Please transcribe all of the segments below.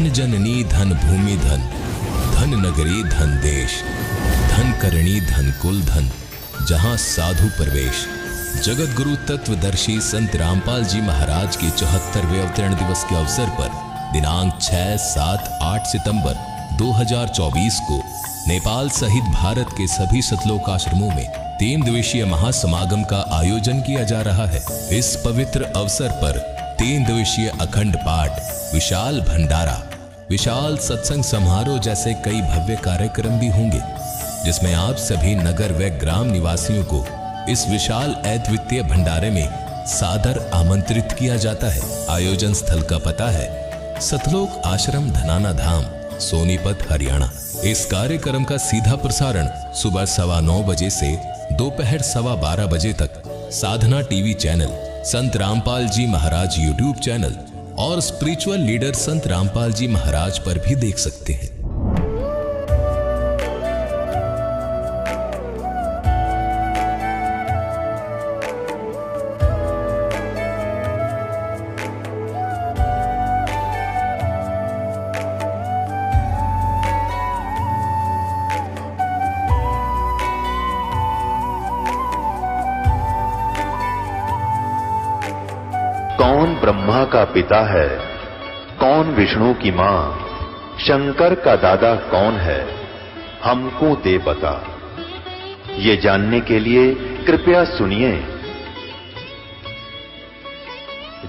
धन जननी धन भूमि धन, धन नगरी धन देश, धन करणी धन कुल धन, जहां साधु प्रवेश। जगत गुरु तत्वदर्शी संत रामपाल जी महाराज के 74वें अवतरण दिवस के अवसर पर दिनांक 6, 7, 8 सितंबर 2024 को नेपाल सहित भारत के सभी सतलोक आश्रमों में 3 दिवसीय महासमागम का आयोजन किया जा रहा है। इस पवित्र अवसर पर 3 दिवसीय अखंड पाठ, विशाल भंडारा, विशाल सत्संग समारोह जैसे कई भव्य कार्यक्रम भी होंगे, जिसमें आप सभी नगर व ग्राम निवासियों को इस विशाल अद्वितीय भंडारे में सादर आमंत्रित किया जाता है। आयोजन स्थल का पता है सतलोक आश्रम धनाना धाम, सोनीपत, हरियाणा। इस कार्यक्रम का सीधा प्रसारण सुबह 9:15 बजे से दोपहर 12:15 बजे तक साधना टीवी चैनल, संत रामपाल जी महाराज यूट्यूब चैनल और स्पिरिचुअल लीडर संत रामपाल जी महाराज पर भी देख सकते हैं। कौन ब्रह्मा का पिता है, कौन विष्णु की मां, शंकर का दादा कौन है, हमको दे बता। ये जानने के लिए कृपया सुनिए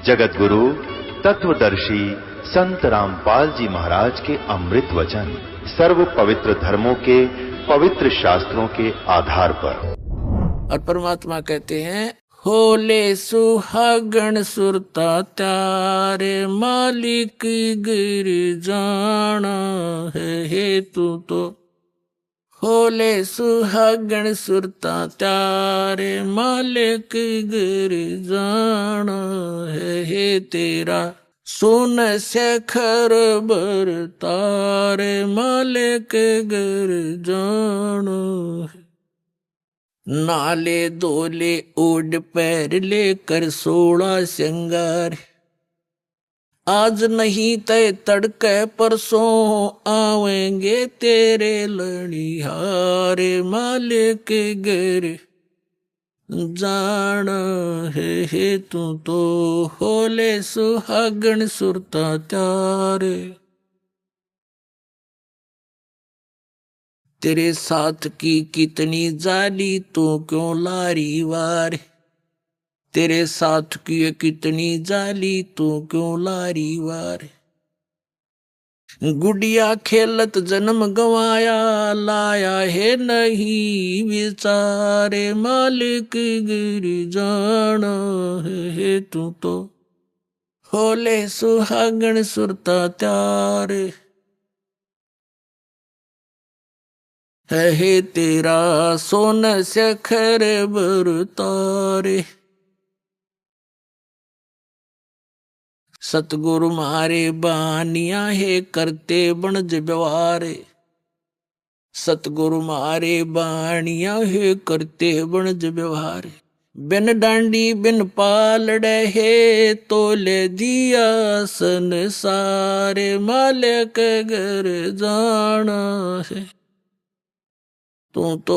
जगत गुरु तत्वदर्शी संत रामपाल जी महाराज के अमृत वचन सर्व पवित्र धर्मों के पवित्र शास्त्रों के आधार पर। और परमात्मा कहते हैं, होले सुहागण सुरता त्यारे, मालिक गिर जाना है हेतु तो। होले सुहागण सुरता त्यारे, मालिक गिर जाना है तेरा। सोन शेखर बर तारे, मालिक गिर जाना है। नाले दोले ओढ़ पैर लेकर 16 श्रृंगार, आज नहीं तय तड़के परसों आवेंगे तेरे लड़िहारे, मालिक गिर जाना है तू तो। होले सुहागण सुरता त्यारे, तेरे साथ की कितनी जाली तो क्यों लारी वार, तेरे साथ की कितनी जाली तो क्यों लारी वार। गुड़िया खेलत जन्म गवाया, लाया है नहीं विचारे, मालिक गिर जाना है तू तो। होले सुहागण सुरता त्यारे, है तेरा सोन शेखर बर तारे। सतगुरु मारे बानिया है करते बनज व्यवहार, सतगुरु मारे बानिया है करते बनज व्यवहार। बिन डांडी बिन पालड़े है तोले दिया संसारे, मालिक घर जाना है तू तो।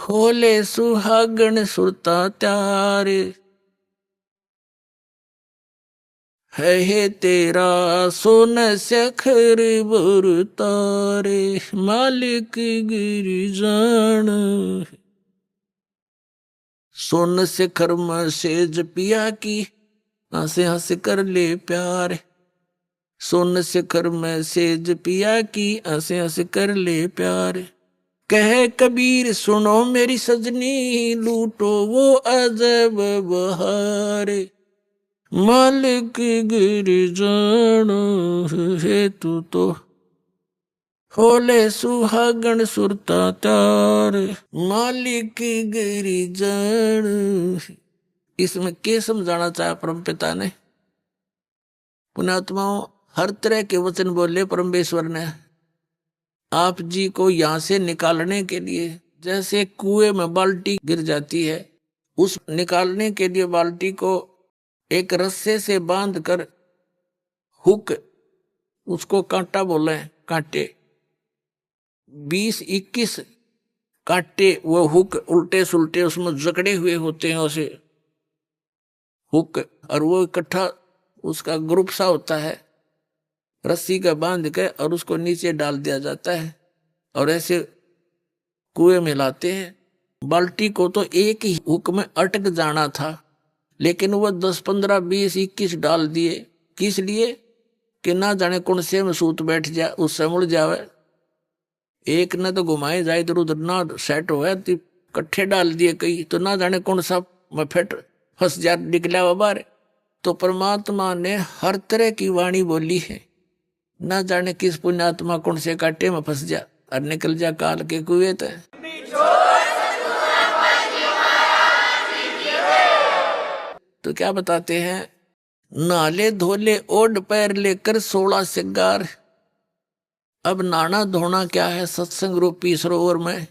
होले सुहागण सुरता त्यारे, है तेरा सोन शेखर बर तारे, मालिक गिर जाना। सोन शेखर में सेज पिया की, हंसे हंस कर ले प्यार। सोन शेखर में सेज पिया की, हंसे हंस कर ले प्यार। कहे कबीर सुनो मेरी सजनी, लूटो वो अजब बहार, मालिक गिर जाना है तू तो। होले सुहागण सुरता त्यारे, मालिक गिर जाना। इसमें क्या समझाना चाहा परम पिता ने? पुण्यात्माओं, हर तरह के वचन बोले परमेश्वर ने। आप जी को यहां से निकालने के लिए, जैसे कुएं में बाल्टी गिर जाती है, उस निकालने के लिए बाल्टी को एक रस्से से बांधकर हुक उसको कांटा बोले, कांटे 20-21 कांटे, वो हुक उल्टे सुलटे उसमें जकड़े हुए होते हैं उसे हुक, और वो इकट्ठा उसका ग्रुप सा होता है, रस्सी का बांध के और उसको नीचे डाल दिया जाता है और ऐसे कुएं में लाते हैं। बाल्टी को तो एक ही हुक में अटक जाना था, लेकिन वो 10, 15, 20, 21 डाल दिए। किस लिए? कि ना जाने कौन से में सूत बैठ जाए, उससे मुड़ जावे। एक न तो घुमाए जाए इधर उधर ना सेट हो, इकट्ठे डाल दिए कई, तो ना जाने कौन सा में फेट फंस जा निकला बाहर। तो परमात्मा ने हर तरह की वाणी बोली है, ना जाने किस पुण्यात्मा कौन से कांटे में फंस जा और निकल जा काल के कुएं तक। तो क्या बताते हैं, नाले धोले ओढ़ पैर लेकर 16 सिंगार। अब नाना धोना क्या है? सत्संग रूपी सरोवर में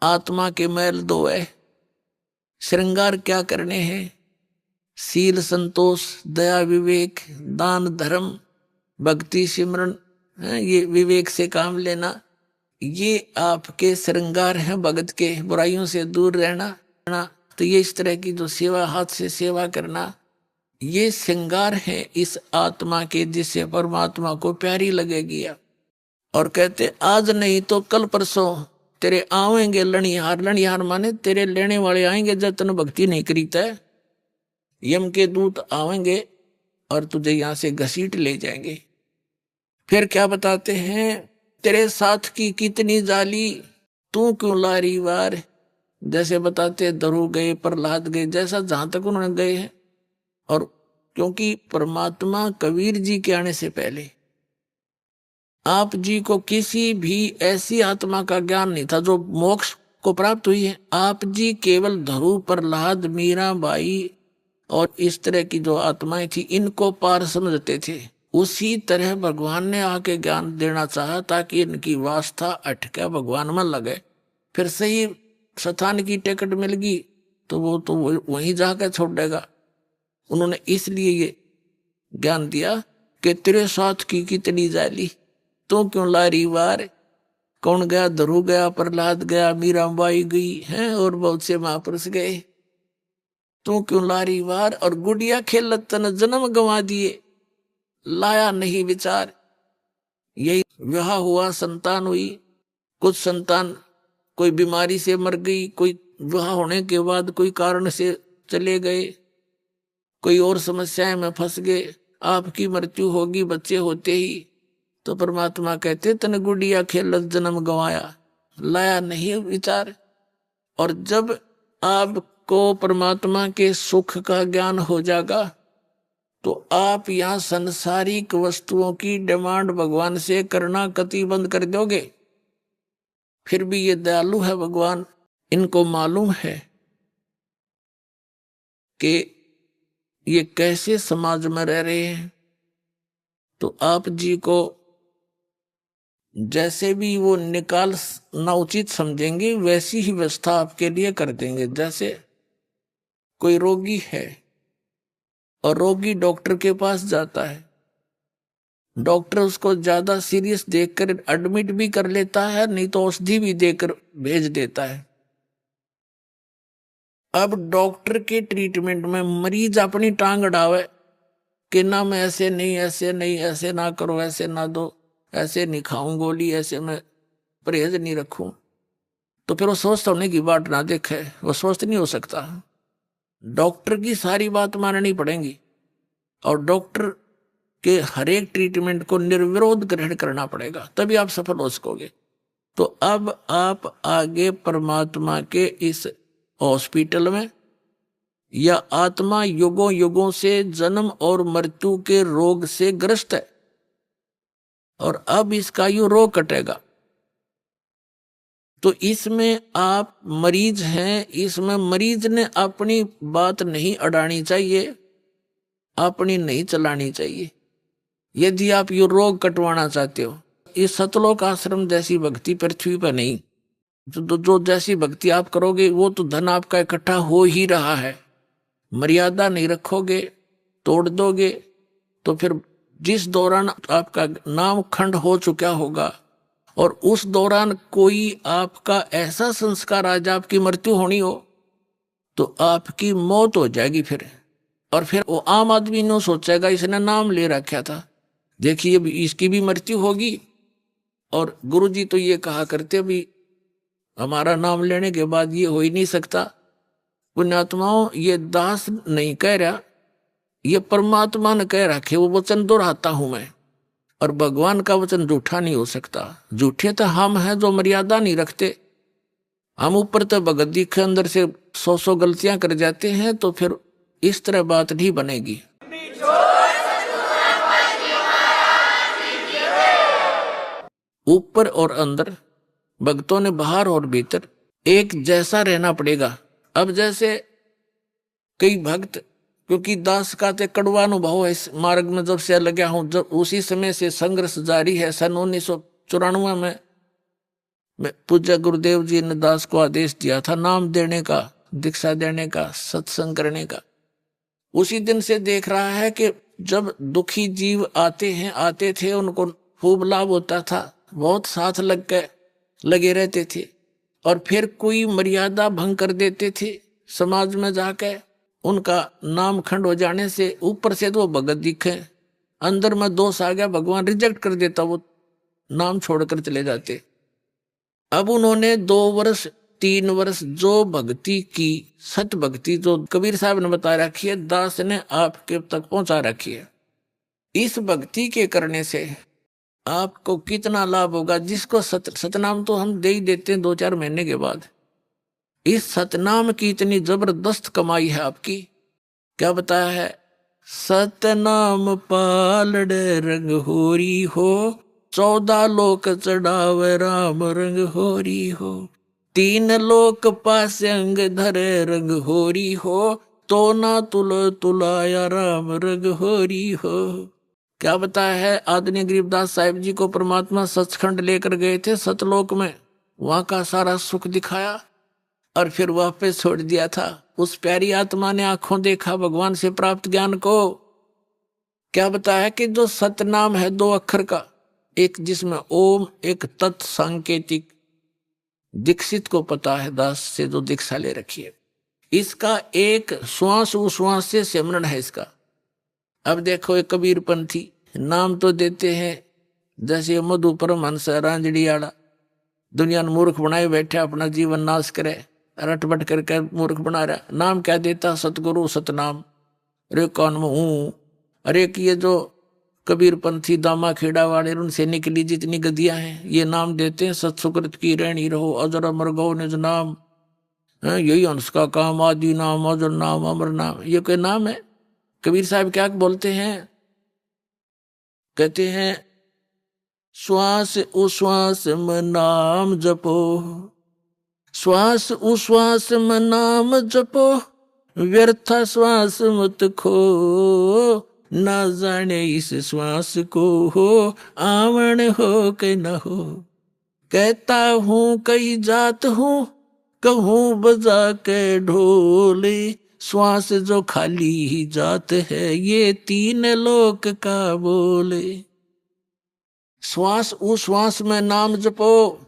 आत्मा के मैल धोए। श्रृंगार क्या करने हैं? शील संतोष, दया, विवेक, दान, धर्म, भक्ति, सिमरन, ये विवेक से काम लेना, ये आपके श्रृंगार हैं भगत के। बुराइयों से दूर रहना, तो ये इस तरह की जो सेवा, हाथ से सेवा करना, ये श्रृंगार है इस आत्मा के, जिससे परमात्मा को प्यारी लगेगी। और कहते आज नहीं तो कल परसों तेरे आवेंगे लणिहार। लणिहार माने तेरे लेने वाले आएंगे जब तन भक्ति नहीं करीता है। यम के दूत आवेंगे और तुझे यहां से घसीट ले जाएंगे। फिर क्या बताते हैं, तेरे साथ की कितनी जाली, तू क्यों लारी वार। जैसे बताते दरु गए, प्रहलाद गए, जैसा जहां तक उन्होंने गए हैं। और क्योंकि परमात्मा कबीर जी के आने से पहले आप जी को किसी भी ऐसी आत्मा का ज्ञान नहीं था जो मोक्ष को प्राप्त हुई है। आप जी केवल धरु, प्रहलाद, मीरा बाई और इस तरह की जो आत्माएं थी, इनको पार समझते थे। उसी तरह भगवान ने आके ज्ञान देना चाहा ताकि इनकी वास्ता अटके, भगवान में लगे। फिर सही स्थान की टिकट मिल गई तो वो तो वहीं जाकर छोड़ेगा। उन्होंने इसलिए ये ज्ञान दिया कि तेरे साथ की कितनी जाली, तो क्यों लारी वार। कौन गया? धरु गया, प्रहलाद गया, मीराबाई गई हैं और बहुत से महापुरुष गए। तू क्यों लारी वार। और गुड़िया खेलत तन जन्म गंवा दिए, लाया नहीं विचार। यही विवाह हुआ, संतान हुई, कुछ संतान कोई बीमारी से मर गई, कोई विवाह होने के बाद कोई कारण से चले गए, कोई और समस्याएं में फंस गए, आपकी मृत्यु होगी बच्चे होते ही। तो परमात्मा कहते तन गुड़िया खेलत जन्म गंवाया, लाया नहीं विचार। और जब आपको परमात्मा के सुख का ज्ञान हो जाएगा तो आप यहाँ संसारिक वस्तुओं की डिमांड भगवान से करना कति बंद कर दोगे। फिर भी ये दयालु है भगवान, इनको मालूम है कि ये कैसे समाज में रह रहे हैं। तो आप जी को जैसे भी वो निकालना उचित समझेंगे वैसी ही व्यवस्था आपके लिए कर देंगे। जैसे कोई रोगी है और रोगी डॉक्टर के पास जाता है, डॉक्टर उसको ज्यादा सीरियस देखकर एडमिट भी कर लेता है, नहीं तो औषधि भी देकर भेज देता है। अब डॉक्टर के ट्रीटमेंट में मरीज अपनी टांग अड़ावे कि ना मैं ऐसे नहीं, ऐसे नहीं, ऐसे ना करो, ऐसे ना दो, ऐसे नहीं खाऊं गोली, ऐसे मैं परहेज नहीं रखूं। तो फिर वो स्वस्थ होने की बात ना देखे, वो स्वस्थ नहीं हो सकता। डॉक्टर की सारी बात माननी पड़ेगी और डॉक्टर के हर एक ट्रीटमेंट को निर्विरोध ग्रहण करना पड़ेगा, तभी आप सफल हो सकोगे। तो अब आप आगे परमात्मा के इस हॉस्पिटल में, या आत्मा युगों युगों से जन्म और मृत्यु के रोग से ग्रस्त है और अब इसका यो रोग कटेगा। तो इसमें आप मरीज हैं, इसमें मरीज ने अपनी बात नहीं अड़ानी चाहिए, अपनी नहीं चलानी चाहिए। यदि आप ये रोग कटवाना चाहते हो, इस सतलोक आश्रम जैसी भक्ति पृथ्वी पर नहीं। जो जैसी भक्ति आप करोगे वो तो धन आपका इकट्ठा हो ही रहा है। मर्यादा नहीं रखोगे, तोड़ दोगे तो फिर जिस दौरान आपका नाम खंड हो चुका होगा और उस दौरान कोई आपका ऐसा संस्कार आज आपकी मृत्यु होनी हो तो आपकी मौत हो जाएगी फिर। और फिर वो आम आदमी नो सोचेगा इसने नाम ले रखा था, देखिए इसकी भी मृत्यु होगी। और गुरुजी तो ये कहा करते भी हमारा नाम लेने के बाद ये हो ही नहीं सकता। पुण्यात्माओं, ये दास नहीं कह रहा, ये परमात्मा ने कह रखे, वो वचन दोहराता हूं मैं। और भगवान का वचन झूठा नहीं हो सकता। झूठे तो हम हैं जो मर्यादा नहीं रखते। हम ऊपर तो भगत दिखे अंदर से 100 गलतियां कर जाते हैं, तो फिर इस तरह बात नहीं बनेगी। ऊपर और अंदर, भक्तों ने बाहर और भीतर एक जैसा रहना पड़ेगा। अब जैसे कई भक्त, क्योंकि दास का ते कड़वा अनुभव है इस मार्ग में जब से लगा हूं, जब उसी समय से संघर्ष जारी है। सन 1994 में पूज्य गुरुदेव जी ने दास को आदेश दिया था नाम देने का, दीक्षा देने का, सत्संग करने का। उसी दिन से देख रहा है कि जब दुखी जीव आते थे उनको खूब लाभ होता था, बहुत साथ लगे रहते थे। और फिर कोई मर्यादा भंग कर देते थे समाज में जाके, उनका नाम खंड हो जाने से ऊपर से तो वो भगत दिखे, अंदर में दोष आ गया, भगवान रिजेक्ट कर देता, वो नाम छोड़कर चले जाते। अब उन्होंने 2 वर्ष 3 वर्ष जो भक्ति की, सत भक्ति जो कबीर साहब ने बता रखी है, दास ने आपके तक पहुंचा रखी है। इस भक्ति के करने से आपको कितना लाभ होगा। जिसको सतनाम तो हम दे ही देते हैं 2-4 महीने के बाद। इस सतनाम की इतनी जबरदस्त कमाई है आपकी। क्या बताया है? सतनाम पालड़े रंग होरी हो, 14 लोक चढ़ावे राम रंग होरी हो, 3 लोक पास अंग धरे रंग होरी हो, तो ना तुलाया राम रंग होरी हो। क्या बताया है? आदरणीय गरीबदास साहिब जी को परमात्मा सचखंड लेकर गए थे सतलोक में, वहां का सारा सुख दिखाया और फिर वापस छोड़ दिया था। उस प्यारी आत्मा ने आंखों देखा भगवान से प्राप्त ज्ञान को। क्या बताया कि जो सतनाम है 2 अक्षर का, एक जिसमें ओम, एक तत् सांकेतिक, दीक्षित को पता है दास से जो दीक्षा ले रखी है, इसका एक श्वास उश्वास से सिमरन है इसका। अब देखो एक कबीरपंथी नाम तो देते हैं, जैसे मधु परमहंस रांझड़ी आड़ा, दुनिया ने मूर्ख बनाए बैठे, अपना जीवन नाश करे, रटबट करके मूर्ख बना रहा। नाम क्या देता? सतगुरु सतनाम। अरे कौन में हूं? अरे कि ये जो कबीरपंथी दामा खेड़ा वाले, उनसे निकली जितनी गदियां हैं, ये नाम देते हैं सत्सुकृत की रहनी रहो, अजर अमर गौ निज नाम, यही हंस का काम, आदि नाम, अजर नाम, अमर नाम। ये कोई नाम है? कबीर साहब क्या बोलते हैं? कहते हैं श्वास उश्वास में नाम जपो, श्वास उश्वास में नाम जपो, व्यर्थ श्वास मत खो, ना जाने इस श्वास को हो आवन हो के न हो। कहता हूँ कई जात हूँ, कहूँ बजा के ढोले, श्वास जो खाली ही जात है, ये 3 लोक का बोले। श्वास उश्वास में नाम जपो,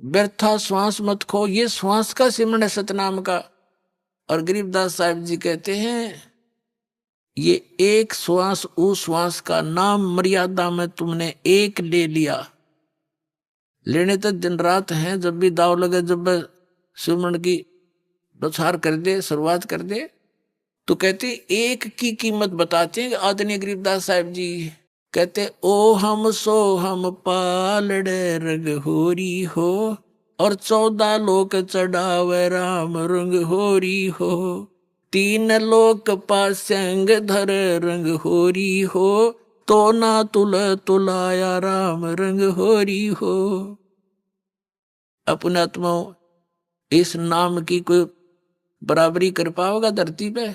व्यर्था श्वास मत खो, ये श्वास का सिमरन है सतनाम का। और गरीबदास साहिब जी कहते हैं ये एक श्वास उश्वास का नाम मर्यादा में तुमने एक ले लिया, लेने तो दिन रात हैं, जब भी दाव लगे, जब सिमरन की प्रचार कर दे, शुरुआत कर दे, तो कहते एक की कीमत बताते हैं आदरणीय गरीबदास साहिब जी। कहते ओ हम सो हम पालड़े रंग होरी हो, और 14 लोक चढ़ावे राम रंग होरी हो, 3 लोक पास्यंग धर रंग होरी हो, तो ना तुलाया राम रंग होरी हो। अपने आत्माओं, इस नाम की कोई बराबरी कर पाओगा धरती पे?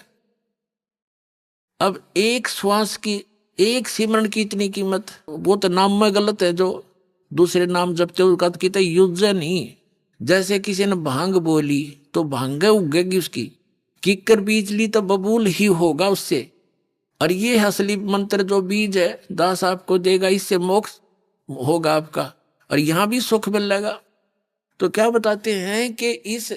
अब एक श्वास की, एक सिमरन की इतनी कीमत, वो तो नाम में गलत है जो दूसरे नाम जपते उसका तो कहते युद्ध नहीं। जैसे किसी ने भांग बोली तो भांग उगेगी उसकी, किकर बीज ली तो बबूल ही होगा उससे। और ये असली मंत्र जो बीज है दास आपको देगा, इससे मोक्ष होगा आपका और यहां भी सुख मिलेगा। तो क्या बताते हैं कि इस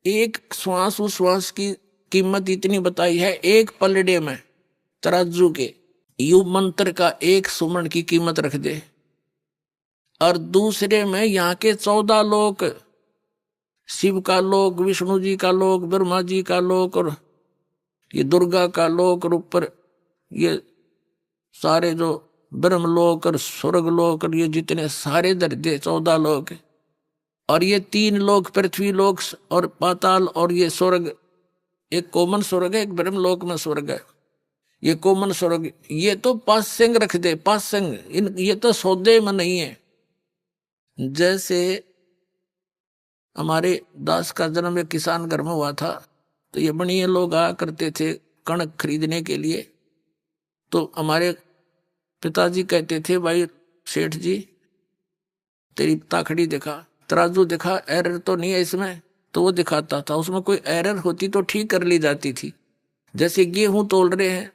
एक श्वास उस श्वास की कीमत इतनी बताई है, एक पलड़े में तराजू के यु मंत्र का एक सुमन की कीमत रख दे, और दूसरे में यहाँ के 14 लोक, शिव का लोक, विष्णु जी का लोक, ब्रह्मा जी का लोक और ये दुर्गा का लोक, और ऊपर ये सारे जो ब्रह्मलोक और स्वर्ग लोक और ये जितने सारे दर्जे 14 लोक, और ये 3 लोक पृथ्वी लोक और पाताल, और ये स्वर्ग, एक कोमन स्वर्ग है, एक ब्रह्मलोक में स्वर्ग है, ये कोमन स्वर्ग, ये तो पासंग रख दे, पासंग, इन ये तो सौदे में नहीं है। जैसे हमारे दास का जन्म एक किसान घर में हुआ था, तो ये बनिए लोग आया करते थे कणक खरीदने के लिए। तो हमारे पिताजी कहते थे, भाई सेठ जी तेरी ताखड़ी दिखा, तराजू दिखा, एरर तो नहीं है इसमें। तो वो दिखाता था, उसमें कोई एरर होती तो ठीक कर ली जाती थी। जैसे गेहूं तोल रहे हैं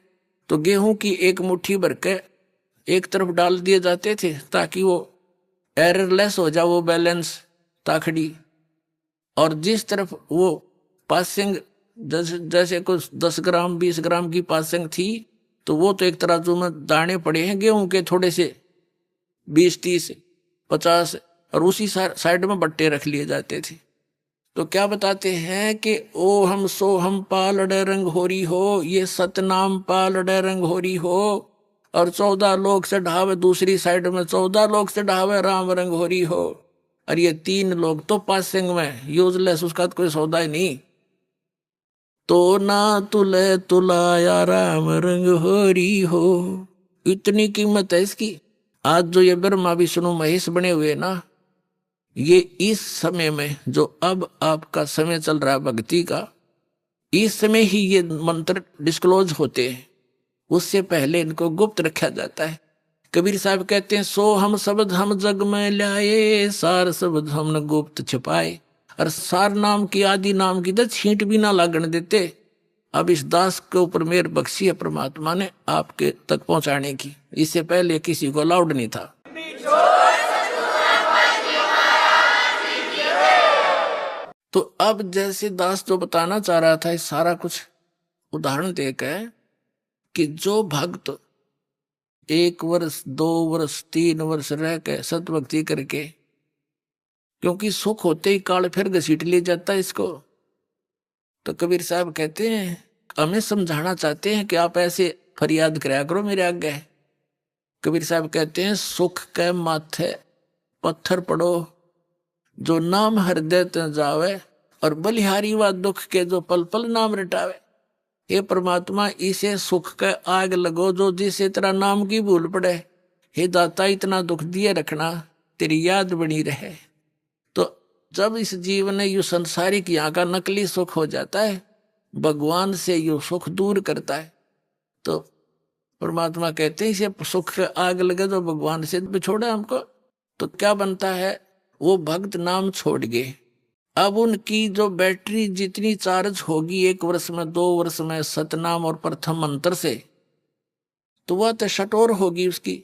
तो गेहूं की एक मुट्ठी भर के एक तरफ डाल दिए जाते थे ताकि वो एररलेस हो जाए वो बैलेंस ताखड़ी, और जिस तरफ वो पासिंग जैसे कुछ 10 ग्राम 20 ग्राम की पासिंग थी तो वो तो एक तराजू में दाने पड़े हैं गेहूं के थोड़े से 20 30 50, और उसी साइड में बट्टे रख लिए जाते थे। तो क्या बताते हैं कि ओ हम सो हम पाल रंग होरी हो, ये सतनाम पाल रंग होरी हो, और 14 लोग से ढावे दूसरी साइड में 14 लोग से ढावे राम रंग होरी हो, और ये 3 लोग तो पासिंग में यूजलेस, उसका तो कोई सौदा ही नहीं। तो ना तुले तुलाया राम रंग होरी हो, इतनी कीमत है इसकी। आज जो ये ब्रह्मा विष्णु महेश बने हुए ना, ये इस समय में जो अब आपका समय चल रहा है भक्ति का, इस समय ही ये मंत्र डिस्क्लोज होते हैं, उससे पहले इनको गुप्त रखा जाता है। कबीर साहब कहते हैं, सो हम शब्द हम जग में लाए, सार शब्द हमने गुप्त छिपाए। और सार नाम की आदि नाम की तो छींट भी ना लागण देते। अब इस दास के ऊपर मेहर बख्शी है परमात्मा ने आपके तक पहुंचाने की, इससे पहले किसी को अलाउड नहीं था। तो अब जैसे दास जो बताना चाह रहा था, इस सारा कुछ उदाहरण देकर कि जो भक्त 1 वर्ष 2 वर्ष 3 वर्ष रह के सतभक्ति करके, क्योंकि सुख होते ही काल फिर घसीट ले जाता है इसको। तो कबीर साहब कहते हैं, हमें समझाना चाहते हैं कि आप ऐसे फरियाद कराया करो मेरे आगे। कबीर साहब कहते हैं, सुख के माथे पत्थर पड़ो, जो नाम हृदय ते जावे, और बलिहारी व दुख के जो पल पल नाम रटावे। हे परमात्मा, इसे सुख का आग लगो जो जिसे तेरा नाम की भूल पड़े। हे दाता, इतना दुख दिए रखना, तेरी याद बनी रहे। तो जब इस जीवन में यू संसारिक यहाँ का नकली सुख हो जाता है, भगवान से यू सुख दूर करता है। तो परमात्मा कहते हैं, इसे सुख का आग लगे जो भगवान से बिछोड़ा हमको। तो क्या बनता है, वो भक्त नाम छोड़ गए। अब उनकी जो बैटरी जितनी चार्ज होगी 1 वर्ष में 2 वर्ष में सतनाम और प्रथम मंत्र से, तो वह तो शटोर होगी उसकी।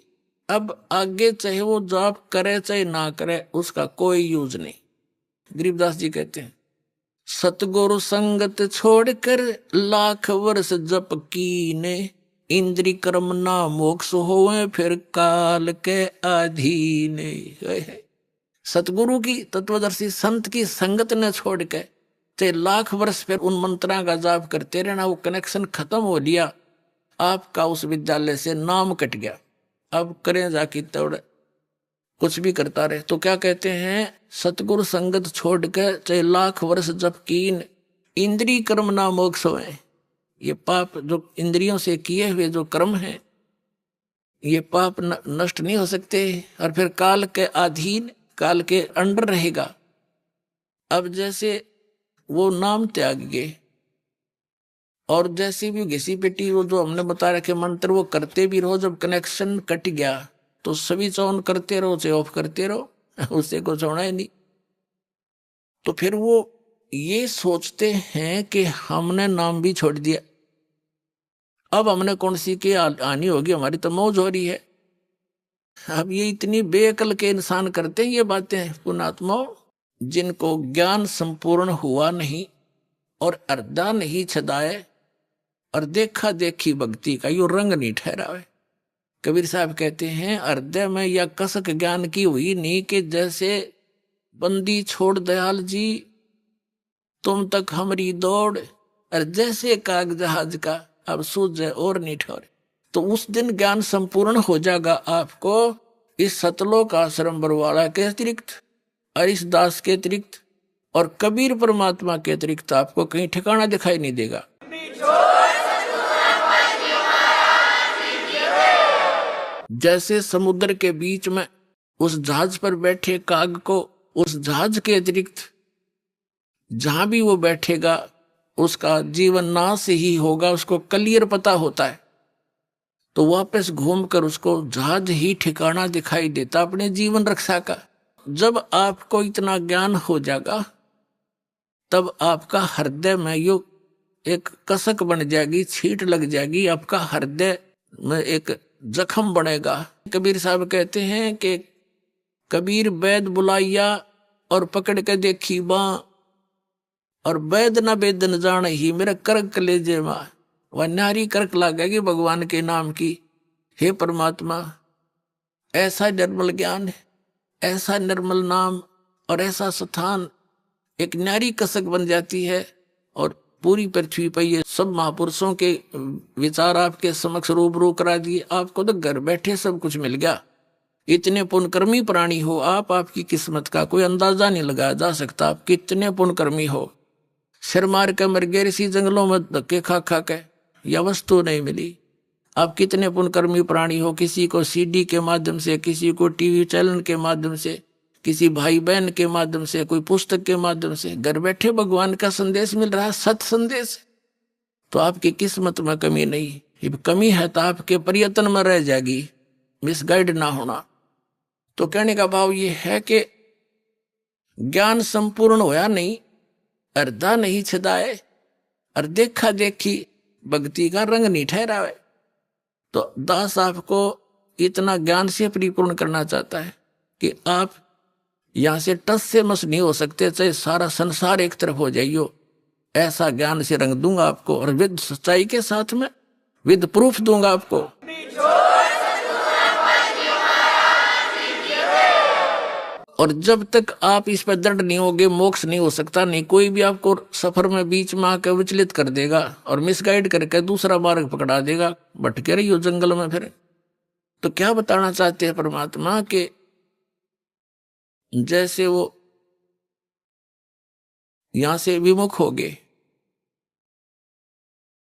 अब आगे चाहे वो जाप करे चाहे ना करे, उसका कोई यूज नहीं। गरीबदास जी कहते हैं, सतगुरु संगत छोड़कर लाख वर्ष जप कीने, इंद्री कर्म ना मोक्ष होवे फिर काल के अधीने। सतगुरु की तत्वदर्शी संत की संगत ने छोड़ के चाहे लाख वर्ष फिर उन मंत्रा का जाप करते रहना, वो कनेक्शन खत्म हो लिया, आपका उस विद्यालय से नाम कट गया। अब करें जाके तोड़ कुछ भी करता रहे। तो क्या कहते हैं, सतगुरु संगत छोड़ के चाहे लाख वर्ष जप कीन, इंद्री कर्म ना मोक्ष होए। ये पाप जो इंद्रियों से किए हुए जो कर्म हैं, ये पाप नष्ट नहीं हो सकते, और फिर काल के अधीन, काल के अंडर रहेगा। अब जैसे वो नाम त्याग गए, और जैसे भी घिसी पेटी वो जो हमने बता रखे मंत्र वो करते भी रहो, जब कनेक्शन कट गया तो स्विच ऑन करते रहो चाहे ऑफ करते रहो, उससे कुछ होना ही नहीं। तो फिर वो ये सोचते हैं कि हमने नाम भी छोड़ दिया, अब हमने कौन सी की हानि होगी, हमारी तो मौज हो रही है। अब ये इतनी बेअकल के इंसान करते हैं ये बातें पुण्यात्माओं, जिनको ज्ञान संपूर्ण हुआ नहीं और अर्धा नहीं छदाए और देखा देखी भक्ति का यो रंग नहीं ठहरावे। कबीर साहब कहते हैं हृदय में या कसक ज्ञान की हुई नहीं कि जैसे बंदी छोड़ दयाल जी तुम तक हमारी दौड़, और जैसे काग जहाज का अब सूझ और नहीं ठहरे। तो उस दिन ज्ञान संपूर्ण हो जाएगा आपको इस सतलोक आश्रम बरवाला के अतिरिक्त और इस दास के अतिरिक्त और कबीर परमात्मा के अतिरिक्त आपको कहीं ठिकाना दिखाई नहीं देगा। जैसे समुद्र के बीच में उस जहाज पर बैठे काग को उस जहाज के अतिरिक्त जहां भी वो बैठेगा उसका जीवन नाश ही होगा, उसको क्लियर पता होता है, तो वापस घूमकर उसको जहाज ही ठिकाना दिखाई देता अपने जीवन रक्षा का। जब आपको इतना ज्ञान हो जाएगा तब आपका हृदय में यो एक कसक बन जाएगी, छींट लग जाएगी, आपका हृदय में एक जख्म बनेगा। कबीर साहब कहते हैं कि कबीर वैद बुलाइया और पकड़ के देखी बां, और वैद न वेद न जान ही मेरा कर्क कलेजे मां। वह नारी कर्क लागेगी भगवान के नाम की। हे परमात्मा, ऐसा निर्मल ज्ञान, ऐसा निर्मल नाम और ऐसा स्थान एक नारी कसक बन जाती है। और पूरी पृथ्वी पर ये सब महापुरुषों के विचार आपके समक्ष रूबरू करा दिए, आपको तो घर बैठे सब कुछ मिल गया। इतने पुण्यकर्मी प्राणी हो आप, आपकी किस्मत का कोई अंदाजा नहीं लगाया जा सकता। आप कितने पुण्यकर्मी हो, सिर मार के मर गए इसी जंगलों में धक्के खा खा के, या वस्तु नहीं मिली। आप कितने पुण्यकर्मी प्राणी हो, किसी को सीडी के माध्यम से, किसी को टीवी चैनल के माध्यम से, किसी भाई बहन के माध्यम से, कोई पुस्तक के माध्यम से घर बैठे भगवान का संदेश मिल रहा है, सत संदेश। तो आपकी किस्मत में कमी नहीं, ये कमी है तो आपके प्रयत्न में रह जाएगी, मिसगाइड ना होना। तो कहने का भाव ये है कि ज्ञान संपूर्ण होया नहीं, अर्धा नहीं छदाए और देखा देखी भक्ति का रंग नहीं ठहरावे। तो दास आपको इतना ज्ञान से परिपूर्ण करना चाहता है कि आप यहां से टस से मस नहीं हो सकते, चाहे सारा संसार एक तरफ हो जाइयो, ऐसा ज्ञान से रंग दूंगा आपको, और विद सच्चाई के साथ में विद प्रूफ दूंगा आपको। और जब तक आप इस पर दृढ़ नहीं होगे मोक्ष नहीं हो सकता। नहीं कोई भी आपको सफर में बीच में आकर विचलित कर देगा और मिसगाइड करके दूसरा मार्ग पकड़ा देगा, भटके रही हो जंगल में फिर। तो क्या बताना चाहते हैं परमात्मा के जैसे वो यहां से विमुख हो गए,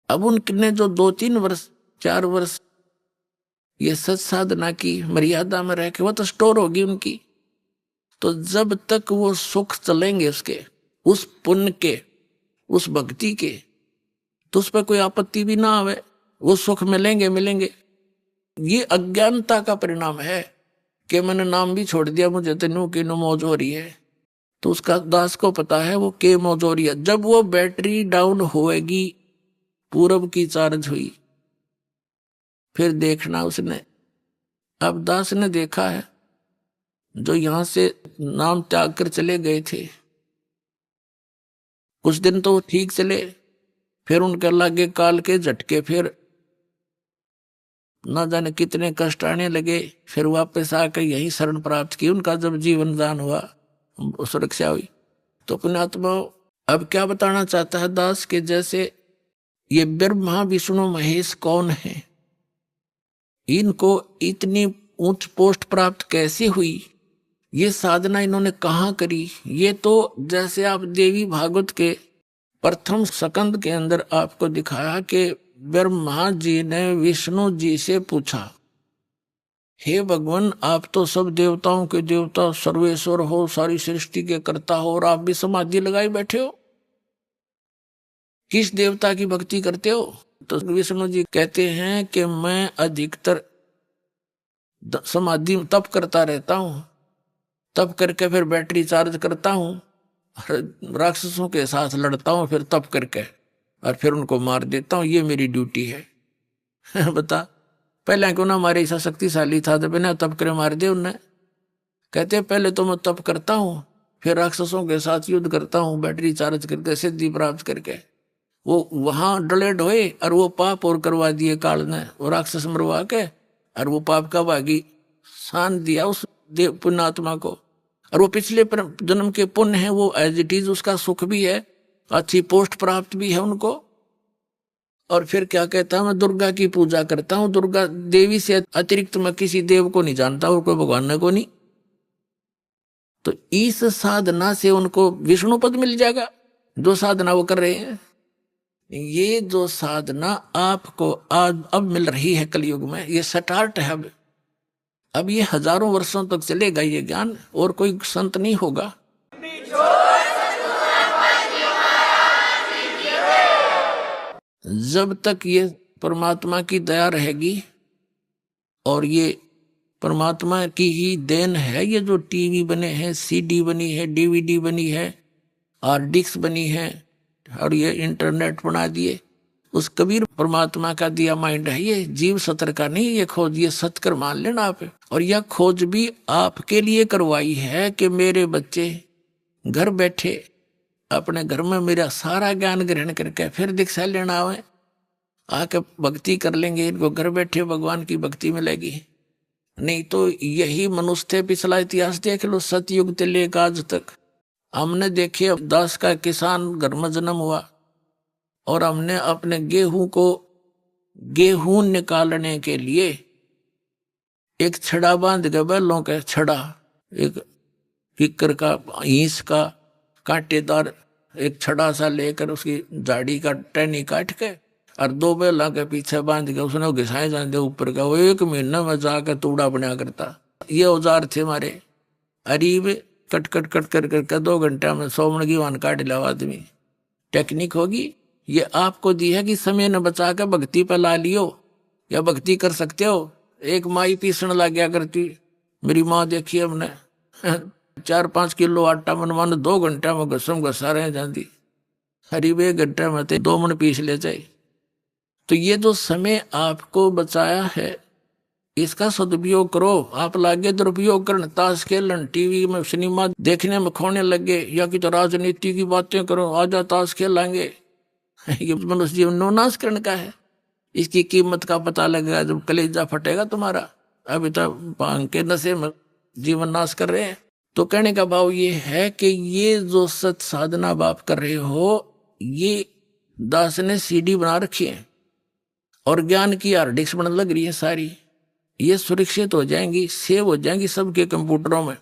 अब उनने जो 2-3 वर्ष 4 वर्ष ये सच साधना की मर्यादा में रह के वो तो स्टोर होगी उनकी। तो जब तक वो सुख चलेंगे उसके, उस पुण्य के, उस भक्ति के, तो उस पर कोई आपत्ति भी ना आवे, वो सुख मिलेंगे। ये अज्ञानता का परिणाम है कि मैंने नाम भी छोड़ दिया, मुझे तेनू की नो मौज हो रही है। तो उसका दास को पता है वो के मौज हो रही है। जब वो बैटरी डाउन होएगी, पूरब की चार्ज हुई, फिर देखना उसने। अब दास ने देखा है जो यहां से नाम त्याग कर चले गए थे, कुछ दिन तो ठीक चले, फिर उनके लागे काल के झटके, फिर न जाने कितने कष्ट आने लगे, फिर वापस आकर यही शरण प्राप्त की। उनका जब जीवन दान हुआ, सुरक्षा हुई। तो पुण्यात्मा अब क्या बताना चाहता है दास के जैसे ये ब्रह्मा विष्णु महेश कौन है, इनको इतनी उच्च पोस्ट प्राप्त कैसे हुई, ये साधना इन्होंने कहाँ करी। ये तो जैसे आप देवी भागवत के प्रथम स्कंद के अंदर आपको दिखाया कि ब्रह्मा जी ने विष्णु जी से पूछा, हे भगवान आप तो सब देवताओं के देवता सर्वेश्वर हो, सारी सृष्टि के कर्ता हो, और आप भी समाधि लगाए बैठे हो, किस देवता की भक्ति करते हो। तो विष्णु जी कहते हैं कि मैं अधिकतर समाधि तप करता रहता हूं, तप करके फिर बैटरी चार्ज करता हूं, राक्षसों के साथ लड़ता हूं, फिर तप करके और फिर उनको मार देता हूं, ये मेरी ड्यूटी है। बता, पहले क्यों ना हमारे ऐसा शक्तिशाली था तो बिना तप करे मार दे उन्हें। कहते पहले तो मैं तप करता हूँ, फिर राक्षसों के साथ युद्ध करता हूँ, बैटरी चार्ज करके सिद्धि प्राप्त करके। वो वहां डले ढोए और वो पाप और करवा दिए काल ने, वो राक्षस मरवा के, और वो पाप का भागी शान दिया उस देव पुण्यात्मा को। और वो पिछले जन्म के पुण्य है, वो एज इट इज उसका सुख भी है, अच्छी पोस्ट प्राप्त भी है उनको। और फिर क्या कहता है, मैं दुर्गा की पूजा करता हूँ, दुर्गा देवी से अतिरिक्त मैं किसी देव को नहीं जानता और कोई भगवान को नहीं। तो इस साधना से उनको विष्णु पद मिल जाएगा, जो साधना वो कर रहे हैं। ये जो साधना आपको आज अब मिल रही है कलयुग में, ये स्टार्ट है। अब ये हजारों वर्षों तक चलेगा ये ज्ञान, और कोई संत नहीं होगा। जब तक ये परमात्मा की दया रहेगी, और ये परमात्मा की ही देन है, ये जो टीवी बने हैं, सीडी बनी है, डीवीडी बनी है, हार्ड डिस्क बनी है, और ये इंटरनेट बना दिए, उस कबीर परमात्मा का दिया माइंड है। ये जीव सत्र का नहीं, ये खोज, ये सत्कर मान लेना आप। और यह खोज भी आपके लिए करवाई है कि मेरे बच्चे घर बैठे अपने घर में मेरा सारा ज्ञान ग्रहण करके फिर दीक्षा लेना आवे, आके भक्ति कर लेंगे, इनको घर बैठे भगवान की भक्ति मिलेगी। नहीं तो यही मनुष्य थे, पिछला इतिहास देख लो, सतयुग से लेकर आज तक हमने देखे। दास का किसान घर में जन्म हुआ, और हमने अपने गेहूं निकालने के लिए एक छड़ा बांध के, बैलों का छड़ा, एक किक्कर का ईंस का कांटेदार एक छड़ा सा लेकर उसकी झाड़ी का टहनी काट के और 2 बैला के पीछे बांध के उसने घिसाए जाते ऊपर का। वो 1 महीना में जाकर तूड़ा बना करता। ये औजार थे हमारे। अरीब कट कट कट कर करके 2 घंटा में 100 मन की वान काट लिया आदमी। टेक्निक होगी, ये आपको दी है कि समय न बचा कर भक्ति पर ला लियो, या भक्ति कर सकते हो। एक माई पीसण लग गया करती, मेरी माँ देखी हमने 4-5 किलो आटा मनवाने 2 घंटा में घसम घसा रहे जाती। करीब 1 घंटे में 2 मन पीस ले जाए। तो ये जो समय आपको बचाया है, इसका सदुपयोग करो। आप लागे दुरुपयोग करने, ताश खेलन, टीवी में सिनेमा देखने में खोने लगे, या कि तो राजनीति की बातें करो, आजा ताश खेलेंगे। ये मनुष्य जीवन नाश करने का है। इसकी कीमत का पता लगेगा जब कलेजा फटेगा तुम्हारा। अभी तो भांग के नशे में जीवन नाश कर रहे हैं। तो कहने का भाव ये है कि ये जो सत साधना आप कर रहे हो, ये दास ने सीडी बना रखी है और ज्ञान की हार्ड डिस्क बनने लग रही है सारी। ये सुरक्षित हो जाएंगी, सेव हो जाएंगी सबके कंप्यूटरों में।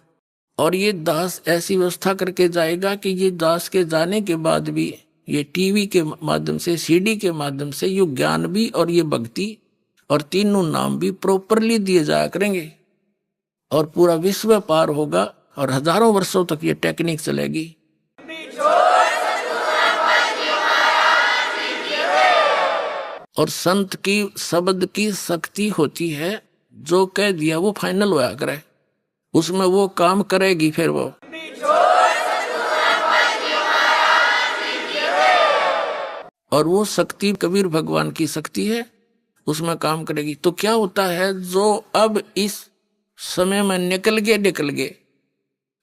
और ये दास ऐसी व्यवस्था करके जाएगा कि ये दास के जाने के बाद भी ये टीवी के माध्यम से, सीडी के माध्यम से ये ज्ञान भी और ये भक्ति और तीनों नाम भी प्रॉपरली दिए जाया करेंगे, और पूरा विश्व पार होगा, और हजारों वर्षों तक ये टेक्निक चलेगी। और संत की शब्द की शक्ति होती है, जो कह दिया वो फाइनल होया करे, उसमें वो काम करेगी। फिर वो और वो शक्ति कबीर भगवान की शक्ति है, उसमें काम करेगी। तो क्या होता है, जो अब इस समय में निकल गए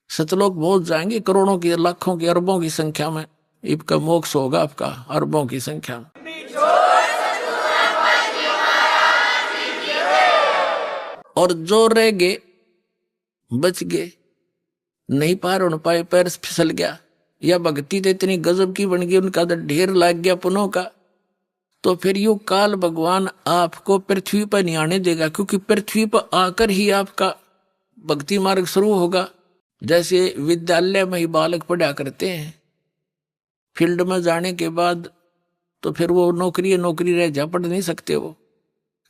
सतलोक बहुत जाएंगे, करोड़ों की, लाखों की, अरबों की संख्या में इनका मोक्ष होगा, आपका अरबों की संख्या में। और जो रह गए, बच गए, नहीं पार हो पाए, पैर फिसल गया, या भक्ति तो इतनी गजब की बन गई, उनका तो ढेर लाग गया पुनों का, तो फिर यू काल भगवान आपको पृथ्वी पर नहीं आने देगा, क्योंकि पृथ्वी पर आकर ही आपका भक्ति मार्ग शुरू होगा। जैसे विद्यालय में ही बालक पढ़ा करते हैं, फील्ड में जाने के बाद तो फिर वो नौकरी रह जा, पढ़ नहीं सकते वो,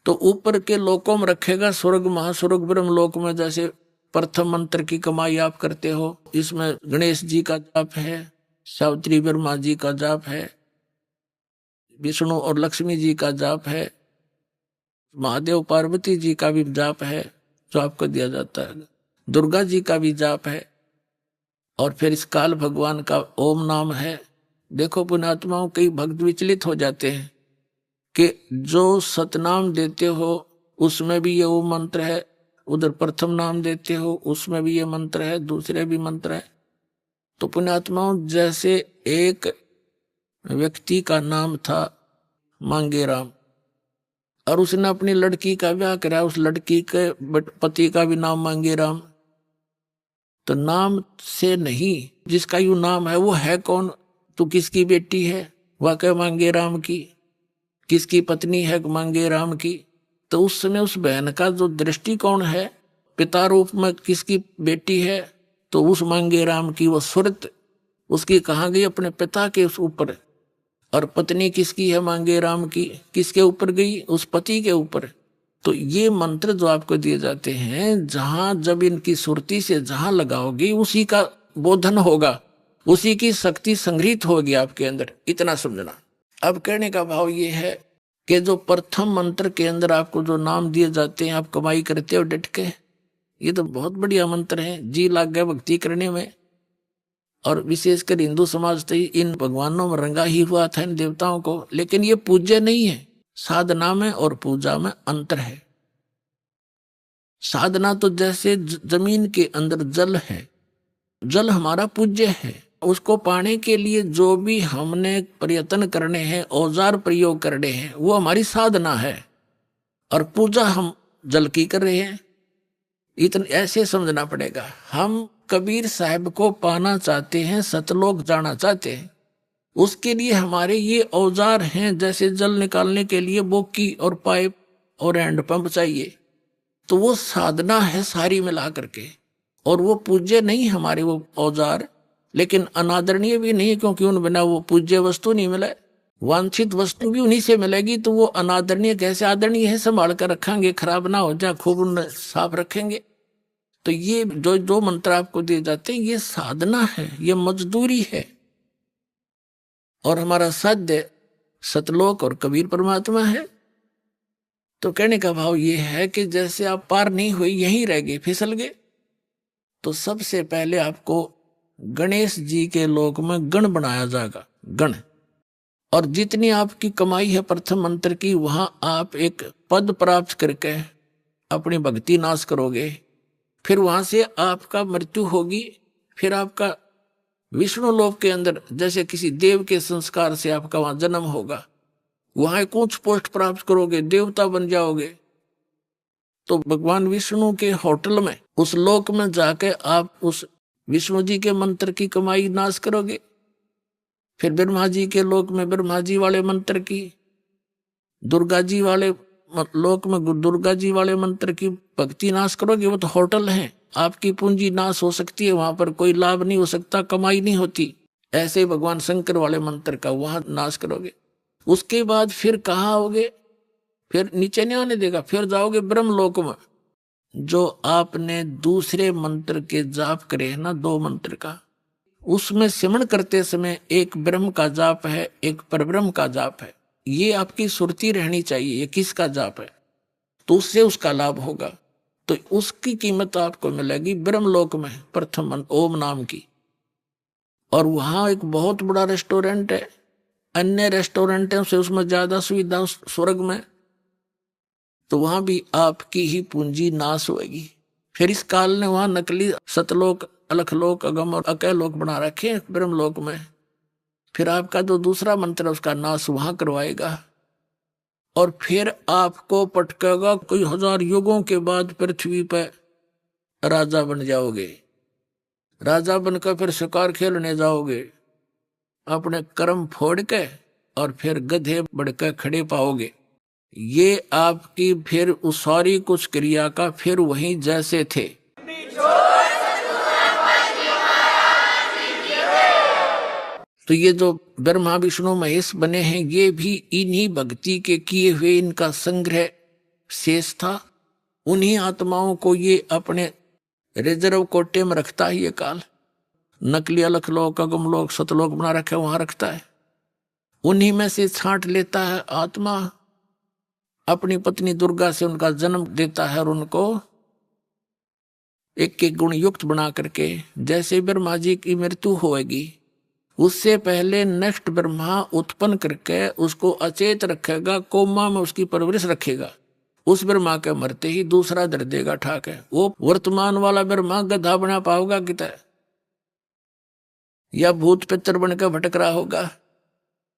तो ऊपर के लोकों में रखेगा, स्वर्ग महास्वर्ग ब्रह्म लोक में। जैसे प्रथम मंत्र की कमाई आप करते हो, इसमें गणेश जी का जाप है, सावित्री ब्रह्मा जी का जाप है, विष्णु और लक्ष्मी जी का जाप है, महादेव पार्वती जी का भी जाप है जो आपको दिया जाता है, दुर्गा जी का भी जाप है, और फिर इस काल भगवान का ओम नाम है। देखो पुण्यात्माओं, कई भक्त विचलित हो जाते हैं कि जो सतनाम देते हो उसमें भी ये वो मंत्र है, उधर प्रथम नाम देते हो उसमें भी ये मंत्र है, दूसरे भी मंत्र है। तो पुण्यात्माओं, जैसे एक व्यक्ति का नाम था मांगेराम और उसने अपनी लड़की का ब्याह करा, उस लड़की के पति का भी नाम मांगेराम। तो नाम से नहीं, जिसका यू नाम है वो है कौन? तो किसकी बेटी है? वह कह मांगेराम की। किसकी पत्नी है? मांगेराम की। तो उस समय उस बहन का जो दृष्टिकोण है, पिता रूप में किसकी बेटी है? तो उस मांगेराम की। वो सुरत उसकी कहाँ गई? अपने पिता के ऊपर। और पत्नी किसकी है? मांगेराम की। किसके ऊपर गई? उस पति के ऊपर। तो ये मंत्र जो आपको दिए जाते हैं, जहां जब इनकी सुरती से जहां लगाओगी उसी का बोधन होगा, उसी की शक्ति संग्रहित होगी आपके अंदर। इतना समझना। अब कहने का भाव ये है कि जो प्रथम मंत्र के अंदर आपको जो नाम दिए जाते हैं, आप कमाई करते हो डट के, ये तो बहुत बढ़िया मंत्र है, जी लाग गए भक्ति करने में। और विशेषकर हिंदू समाज तो इन भगवानों में रंगा ही हुआ था, इन देवताओं को। लेकिन ये पूज्य नहीं है। साधना में और पूजा में अंतर है। साधना तो जैसे जमीन के अंदर जल है, जल हमारा पूज्य है। उसको पाने के लिए जो भी हमने प्रयत्न करने हैं, औजार प्रयोग करने हैं, वो हमारी साधना है। और पूजा हम जल की कर रहे हैं। इतना ऐसे समझना पड़ेगा। हम कबीर साहब को पाना चाहते हैं, सतलोक जाना चाहते हैं, उसके लिए हमारे ये औजार हैं। जैसे जल निकालने के लिए बोकी और पाइप और हैंड पंप चाहिए, तो वो साधना है सारी मिला करके। और वो पूज्य नहीं हमारे वो औजार, लेकिन अनादरणीय भी नहीं, क्योंकि उन बिना वो पूज्य वस्तु नहीं मिले। वांछित वस्तु भी उन्हीं से मिलेगी, तो वो अनादरणीय कैसे आदरणीय है? संभाल कर रखेंगे, खराब ना हो जाए, खूब उन्हें साफ रखेंगे। तो ये जो मंत्र आपको दिए जाते हैं, ये साधना है, ये मजदूरी है। और हमारा साध्य सतलोक और कबीर परमात्मा है। तो कहने का भाव ये है कि जैसे आप पार नहीं हुए, यहीं रह गए, फिसल गए, तो सबसे पहले आपको गणेश जी के लोक में गण बनाया जाएगा, गण। और जितनी आपकी कमाई है प्रथम मंत्र की, वहां आप एक पद प्राप्त करके अपनी भक्ति नाश करोगे। फिर वहां से आपका मृत्यु होगी। फिर आपका विष्णु लोक के अंदर जैसे किसी देव के संस्कार से आपका वहां जन्म होगा, वहां एक उच्च पोस्ट प्राप्त करोगे, देवता बन जाओगे। तो भगवान विष्णु के होटल में, उस लोक में जाके आप उस विष्णु जी के मंत्र की कमाई नाश करोगे। फिर ब्रह्मा जी के लोक में ब्रह्मा जी वाले मंत्र की, दुर्गा जी वाले लोक में दुर्गा जी वाले मंत्र की भक्ति नाश करोगे। वो तो होटल है, आपकी पूंजी नाश हो सकती है, वहां पर कोई लाभ नहीं हो सकता, कमाई नहीं होती। ऐसे ही भगवान शंकर वाले मंत्र का वहां नाश करोगे। उसके बाद फिर कहाँ आओगे? फिर नीचे नहीं आने देगा, फिर जाओगे ब्रह्मलोक में। जो आपने दूसरे मंत्र के जाप करे है ना, 2 मंत्र का, उसमें सिमरण करते समय एक ब्रह्म का जाप है, एक परब्रह्म का जाप है। ये आपकी सुरती रहनी चाहिए, ये किसका जाप है, तो उससे उसका लाभ होगा। तो उसकी कीमत आपको मिलेगी ब्रह्मलोक में प्रथम ओम नाम की। और वहां एक बहुत बड़ा रेस्टोरेंट है, अन्य रेस्टोरेंटों से उसमें ज्यादा सुविधा उस स्वर्ग में। तो वहां भी आपकी ही पूंजी नाश होगी। फिर इस काल ने वहां नकली सतलोक, अलखलोक, अगम और अकलोक बना रखे हैं ब्रह्मलोक में। फिर आपका जो दूसरा मंत्र उसका नाश वहां करवाएगा। और फिर आपको पटकेगा, कोई 1000 युगों के बाद पृथ्वी पर राजा बन जाओगे। राजा बनकर फिर शिकार खेलने जाओगे, अपने कर्म फोड़ के, और फिर गधे बढ़कर खड़े पाओगे। ये आपकी फिर उस सारी कुछ क्रिया का फिर वहीं जैसे थे। तो ये जो ब्रह्मा विष्णु महेश बने हैं, ये भी इन्हीं भक्ति के किए हुए इनका संग्रह शेष था। उन्हीं आत्माओं को ये अपने रिजर्व कोटे में रखता है। ये काल नकली अलखलोक, अगमलोक, सतलोक बना रखे, वहां रखता है। उन्हीं में से छांट लेता है आत्मा, अपनी पत्नी दुर्गा से उनका जन्म देता है और उनको एक एक गुण युक्त बना करके, जैसे ब्रह्मा जी की मृत्यु होएगी उससे पहले नेक्स्ट ब्रह्मा उत्पन्न करके उसको अचेत रखेगा, कोमा में उसकी परवरिश रखेगा। उस ब्रह्मा के मरते ही दूसरा दर देगा ठाक है। वो वर्तमान वाला ब्रह्मा गधा बना पाओगा कितना, या भूत पितर बनकर भटक रहा होगा।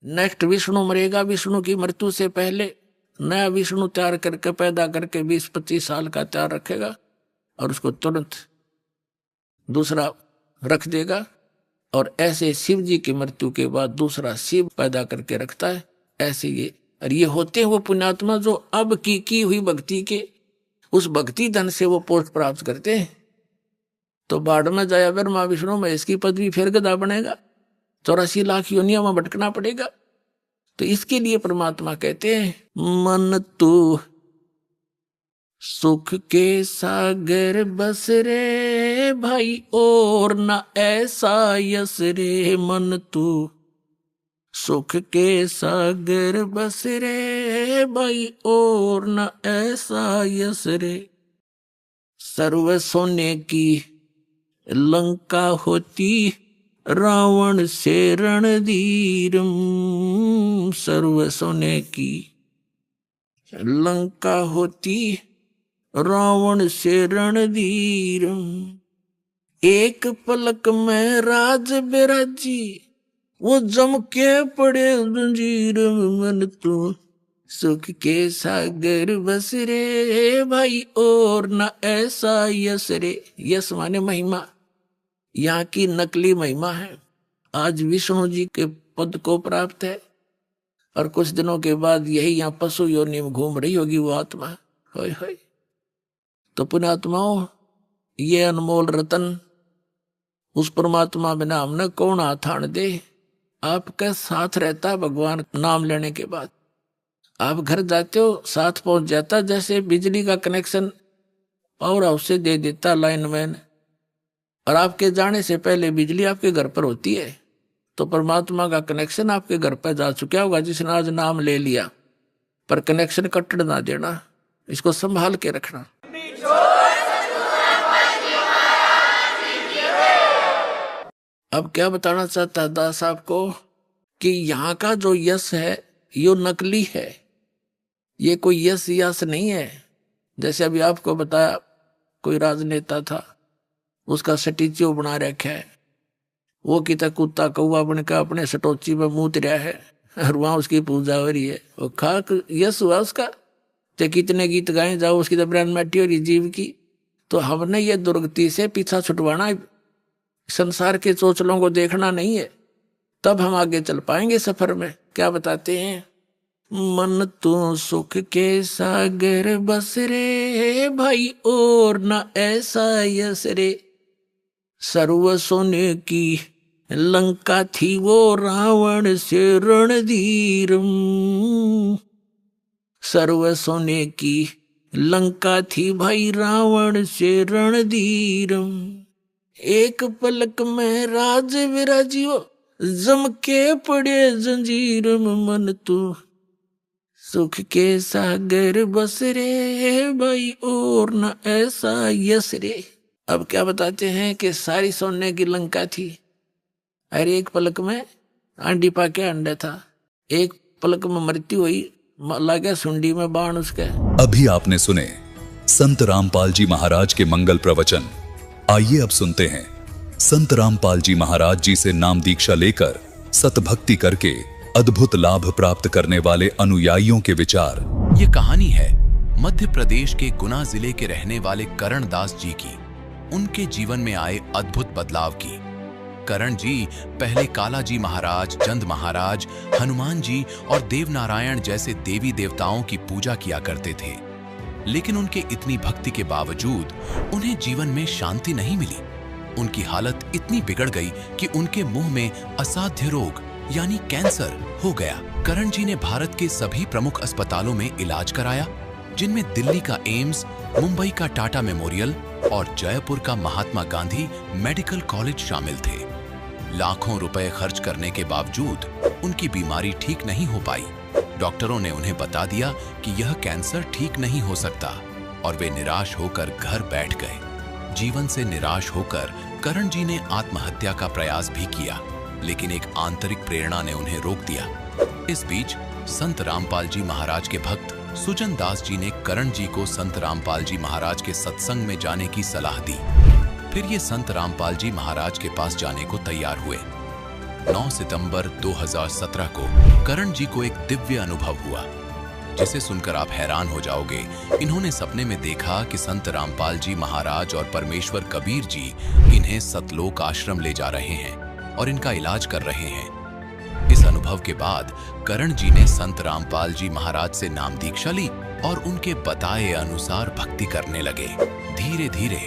नेक्स्ट विष्णु मरेगा, विष्णु की मृत्यु से पहले नया विष्णु तैयार करके पैदा करके 20-25 साल का तैयार रखेगा और उसको तुरंत दूसरा रख देगा। और ऐसे शिव जी की मृत्यु के बाद दूसरा शिव पैदा करके रखता है। ऐसे ये और ये होते हैं वो पुण्यात्मा जो अब की हुई भक्ति के उस भक्ति धन से वो पोस्ट प्राप्त करते हैं। तो बाढ़ में जाया ब्रह्मा विष्णु में इसकी पदवी फिर गधा बनेगा, 84 लाख योनियों में भटकना पड़ेगा। तो इसके लिए परमात्मा कहते हैं मन तू सुख के सागर बस रे भाई और न ऐसा यस रे। मन तू सुख के सागर बस रे भाई और न ऐसा यस रे। सर्व सोने की लंका होती रावण से रणधीरम। सर्व सोने की लंका होती रावण से रणधीरम। एक पलक में राज बिराजी वो जम के पड़े जंजीर। मन तू सुख के सागर बस रे भाई और न ऐसा यस रे। यस माने महिमा, यहाँ की नकली महिमा है। आज विष्णु जी के पद को प्राप्त है और कुछ दिनों के बाद यही यहाँ पशु योनि में घूम रही होगी वो आत्मा। होय होय। तो पुण्यात्माओं, ये अनमोल रतन उस परमात्मा बिना हमने कौन हाथ आन दे। आपका साथ रहता है भगवान नाम लेने के बाद। आप घर जाते हो साथ पहुंच जाता, जैसे बिजली का कनेक्शन पावर हाउस से दे देता लाइनमैन, और आपके जाने से पहले बिजली आपके घर पर होती है। तो परमात्मा का कनेक्शन आपके घर पर जा चुका होगा जिसने आज नाम ले लिया। पर कनेक्शन कट ना देना, इसको संभाल के रखना। अब क्या बताना चाहता है दास आपको कि यहाँ का जो यश है यो नकली है, ये कोई यश नहीं है। जैसे अभी आपको बताया कोई राजनेता था, उसका स्टैच्यू बना रखा है, वो कितना कुत्ता कौवा बनकर अपने सटोची में मूत रहा है और वहां उसकी पूजा हो रही है। वो खाक यश हुआ उसका, चाहे कितने गीत गाए जाओ उसकी तो ब्रांड मैटी हो रही जीव की। तो हमने ये दुर्गति से पीछा छुटवाना, संसार के चोचलों को देखना नहीं है, तब हम आगे चल पाएंगे सफर में। क्या बताते हैं? मन तो सुख के सागर बस रे भाई और न ऐसा यस रे। सर्व सोने की लंका थी वो रावण से रणधीरम। सर्व सोने की लंका थी भाई रावण से रणधीरम। एक पलक में राज विराजियो जम के पड़े जंजीर में। मन तू सुख के सागर बस रे भाई और न ऐसा यस रे। अब क्या बताते हैं कि सारी सोने की लंका थी, अरे एक पलक में आंडी पाके अंडा था, एक पलक में मृत्यु हुई, लगा सुंडी में बाण उसके। अभी आपने सुने संत रामपाल जी महाराज के मंगल प्रवचन। आइए अब सुनते हैं संत रामपाल जी महाराज जी से नाम दीक्षा लेकर सतभक्ति करके अद्भुत लाभ प्राप्त करने वाले अनुयायियों के विचार। ये कहानी है मध्य प्रदेश के गुना जिले के रहने वाले करण दास जी की। उनके जीवन में आए अद्भुत बदलाव की। करण जी पहले काला जी महाराज, चंद महाराज, हनुमान जी और देवनारायण जैसे देवी देवताओं की पूजा किया करते थे, लेकिन उनके इतनी भक्ति के बावजूद उन्हें जीवन में शांति नहीं मिली। उनकी हालत इतनी बिगड़ गई कि उनके मुंह में असाध्य रोग यानी कैंसर हो गया। करण जी ने भारत के सभी प्रमुख अस्पतालों में इलाज कराया, जिनमें दिल्ली का एम्स, मुंबई का टाटा मेमोरियल और जयपुर का महात्मा गांधी मेडिकल कॉलेज शामिल थे। लाखों रुपए खर्च करने के बावजूद उनकी बीमारी ठीक नहीं हो पाई। डॉक्टरों ने उन्हें बता दिया कि यह कैंसर ठीक नहीं हो सकता और वे निराश होकर घर बैठ गए। जीवन से निराश होकर करण जी ने आत्महत्या का प्रयास भी किया, लेकिन एक आंतरिक प्रेरणा ने उन्हें रोक दिया। इस बीच संत रामपाल जी महाराज के भक्त सुजन दास जी ने करण जी को संत रामपाल जी महाराज के सत्संग में जाने की सलाह दी। फिर ये संत रामपाल जी महाराज के पास जाने को तैयार हुए। 9 सितंबर 2017 को करण जी को एक दिव्य अनुभव हुआ, जिसे सुनकर आप हैरान हो जाओगे। इन्होंने सपने में देखा कि संत रामपाल जी महाराज और परमेश्वर कबीर जी इन्हें सतलोक आश्रम ले जा रहे हैं और इनका इलाज कर रहे हैं। इस अनुभव के बाद करण जी ने संत रामपाल जी महाराज से नाम दीक्षा ली और उनके बताए अनुसार भक्ति करने लगे। धीरे धीरे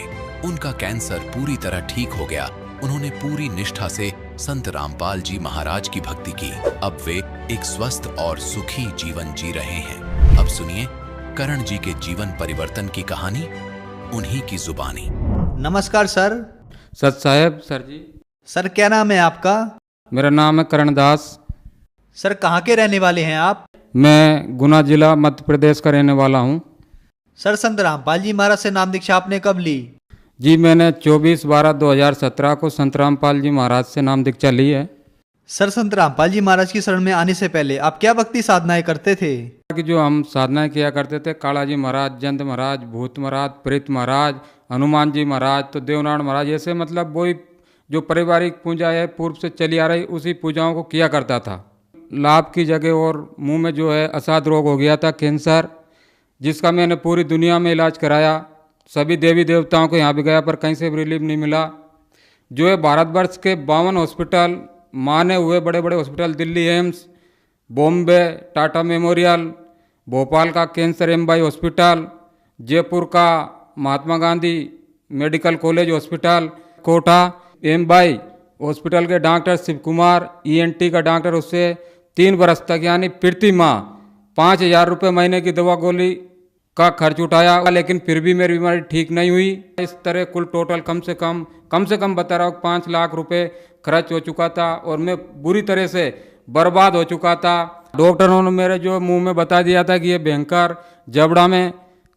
उनका कैंसर पूरी तरह ठीक हो गया। उन्होंने पूरी निष्ठा से संत रामपाल जी महाराज की भक्ति की। अब वे एक स्वस्थ और सुखी जीवन जी रहे हैं। अब सुनिए करण जी के जीवन परिवर्तन की कहानी उन्हीं की जुबानी। नमस्कार सर। सत साहेब सर जी। सर क्या नाम है आपका? मेरा नाम है करण दास। सर कहाँ के रहने वाले हैं आप? मैं गुना जिला मध्य प्रदेश का रहने वाला हूँ। सर संत रामपाल जी महाराज से नाम दीक्षा आपने कब ली? जी मैंने 24/12/2017 को संत रामपाल जी महाराज से नाम दीक्षा ली है। सर संत रामपाल जी महाराज की शरण में आने से पहले आप क्या भक्ति साधनाएं करते थे? कि जो हम साधनाएं किया करते थे, काला जी महाराज, जंत महाराज, भूत महाराज, प्रेत महाराज, हनुमान जी महाराज, तो देवनारायण महाराज, ऐसे मतलब वही जो पारिवारिक पूजा है पूर्व से चली आ रही उसी पूजाओं को किया करता था। लाभ की जगह और मुंह में जो है असाध रोग हो गया था, कैंसर, जिसका मैंने पूरी दुनिया में इलाज कराया। सभी देवी देवताओं को यहाँ भी गया पर कहीं से भी रिलीफ नहीं मिला। जो है भारतवर्ष के 52 हॉस्पिटल, माने हुए बड़े बड़े हॉस्पिटल, दिल्ली एम्स, बॉम्बे टाटा मेमोरियल, भोपाल का कैंसर एमबाई हॉस्पिटल, जयपुर का Mahatma Gandhi medical college hospital, Kota एमबाई हॉस्पिटल के डॉक्टर शिव कुमार, ईएनटी का डॉक्टर, उससे 3 बरस तक यानी प्रति माह 5,000 रुपये महीने की दवा गोली का खर्च उठाया, लेकिन फिर भी मेरी बीमारी ठीक नहीं हुई। इस तरह कुल टोटल कम से कम बता रहा हूँ 5 लाख रुपए खर्च हो चुका था और मैं बुरी तरह से बर्बाद हो चुका था। डॉक्टरों ने मेरे जो मुंह में बता दिया था कि ये भयंकर जबड़ा में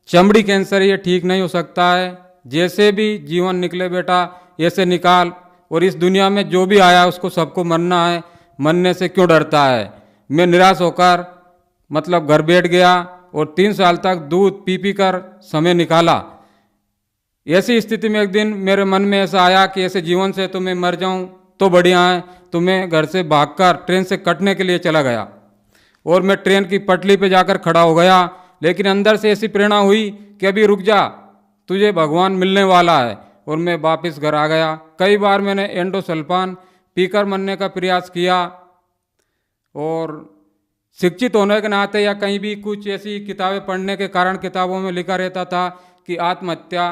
चमड़ी कैंसर, ये ठीक नहीं हो सकता है, जैसे भी जीवन निकले बेटा ऐसे निकाल, और इस दुनिया में जो भी आया उसको सबको मरना है, मरने से क्यों डरता है। मैं निराश होकर मतलब घर बैठ गया और 3 साल तक दूध पी कर समय निकाला। ऐसी स्थिति में एक दिन मेरे मन में ऐसा आया कि ऐसे जीवन से तो मैं मर जाऊं तो बढ़िया है। तो मैं घर से भागकर ट्रेन से कटने के लिए चला गया और मैं ट्रेन की पटरी पे जाकर खड़ा हो गया, लेकिन अंदर से ऐसी प्रेरणा हुई कि अभी रुक जा, तुझे भगवान मिलने वाला है, और मैं वापस घर आ गया। कई बार मैंने एंडोसल्फान पीकर मरने का प्रयास किया और शिक्षित होने के नाते या कहीं भी कुछ ऐसी किताबें पढ़ने के कारण किताबों में लिखा रहता था कि आत्महत्या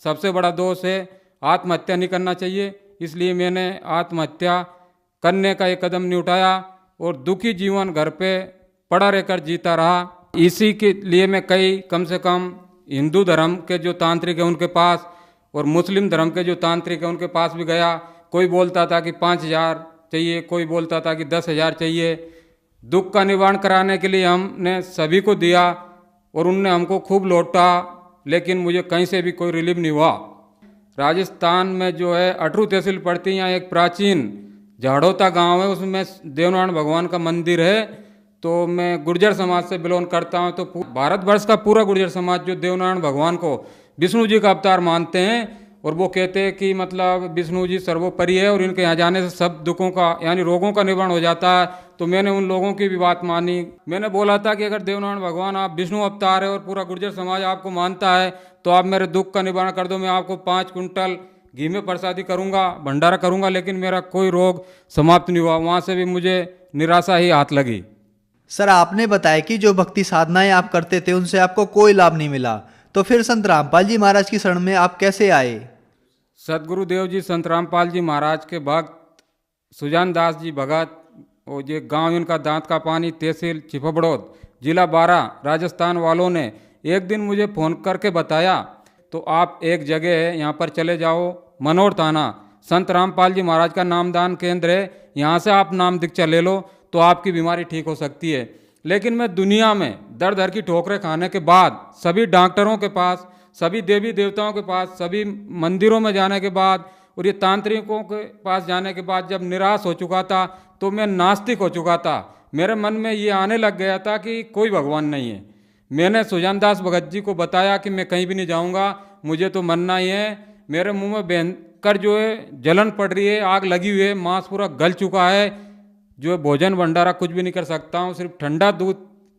सबसे बड़ा दोष है, आत्महत्या नहीं करना चाहिए। इसलिए मैंने आत्महत्या करने का एक कदम नहीं उठाया और दुखी जीवन घर पे पड़ा रहकर जीता रहा। इसी के लिए मैं कम से कम हिंदू धर्म के जो तांत्रिक है उनके पास और मुस्लिम धर्म के जो तांत्रिक है उनके पास भी गया। कोई बोलता था कि 5,000 चाहिए, कोई बोलता था कि 10,000 चाहिए। दुख का निवारण कराने के लिए हमने सभी को दिया और उनने हमको खूब लौटा, लेकिन मुझे कहीं से भी कोई रिलीफ नहीं हुआ। राजस्थान में जो है अटरू तहसील पड़ती है, यहाँ एक प्राचीन झाड़ोता गांव है, उसमें देवनारायण भगवान का मंदिर है। तो मैं गुर्जर समाज से बिलोंग करता हूँ। तो भारतवर्ष का पूरा गुर्जर समाज जो देवनारायण भगवान को विष्णु जी का अवतार मानते हैं और वो कहते हैं कि मतलब विष्णु जी सर्वोपरि है और इनके यहाँ जाने से सब दुखों का यानी रोगों का निवारण हो जाता है। तो मैंने उन लोगों की भी बात मानी। मैंने बोला था कि अगर देवनारायण भगवान आप विष्णु अवतार है और पूरा गुर्जर समाज आपको मानता है तो आप मेरे दुख का निवारण कर दो, मैं आपको 5 कुंटल घी में प्रसादी करूँगा, भंडारा करूँगा। लेकिन मेरा कोई रोग समाप्त नहीं हुआ। वहाँ से भी मुझे निराशा ही हाथ लगी। सर आपने बताया कि जो भक्ति साधनाएं आप करते थे उनसे आपको कोई लाभ नहीं मिला, तो फिर संत रामपाल जी महाराज की शरण में आप कैसे आए? सदगुरुदेव जी संत रामपाल जी महाराज के भक्त सुजान दास जी भगत, और ये गांव इनका दांत का पानी, तहसील चिपबड़ौद, जिला बारा, राजस्थान वालों ने एक दिन मुझे फ़ोन करके बताया तो आप एक जगह है यहाँ पर चले जाओ, मनोर थाना, संत रामपाल जी महाराज का नामदान केंद्र है, यहाँ से आप नाम दीक्षा ले लो तो आपकी बीमारी ठीक हो सकती है। लेकिन मैं दुनिया में दर दर की ठोकरें खाने के बाद, सभी डॉक्टरों के पास, सभी देवी देवताओं के पास, सभी मंदिरों में जाने के बाद और ये तांत्रिकों के पास जाने के बाद जब निराश हो चुका था तो मैं नास्तिक हो चुका था। मेरे मन में ये आने लग गया था कि कोई भगवान नहीं है। मैंने सुजान दास भगत जी को बताया कि मैं कहीं भी नहीं जाऊंगा, मुझे तो मरना ही है। मेरे मुंह में भयंकर जो है जलन पड़ रही है, आग लगी हुई है, मांस पूरा गल चुका है, जो है भोजन भंडारा कुछ भी नहीं कर सकता हूँ, सिर्फ ठंडा दूध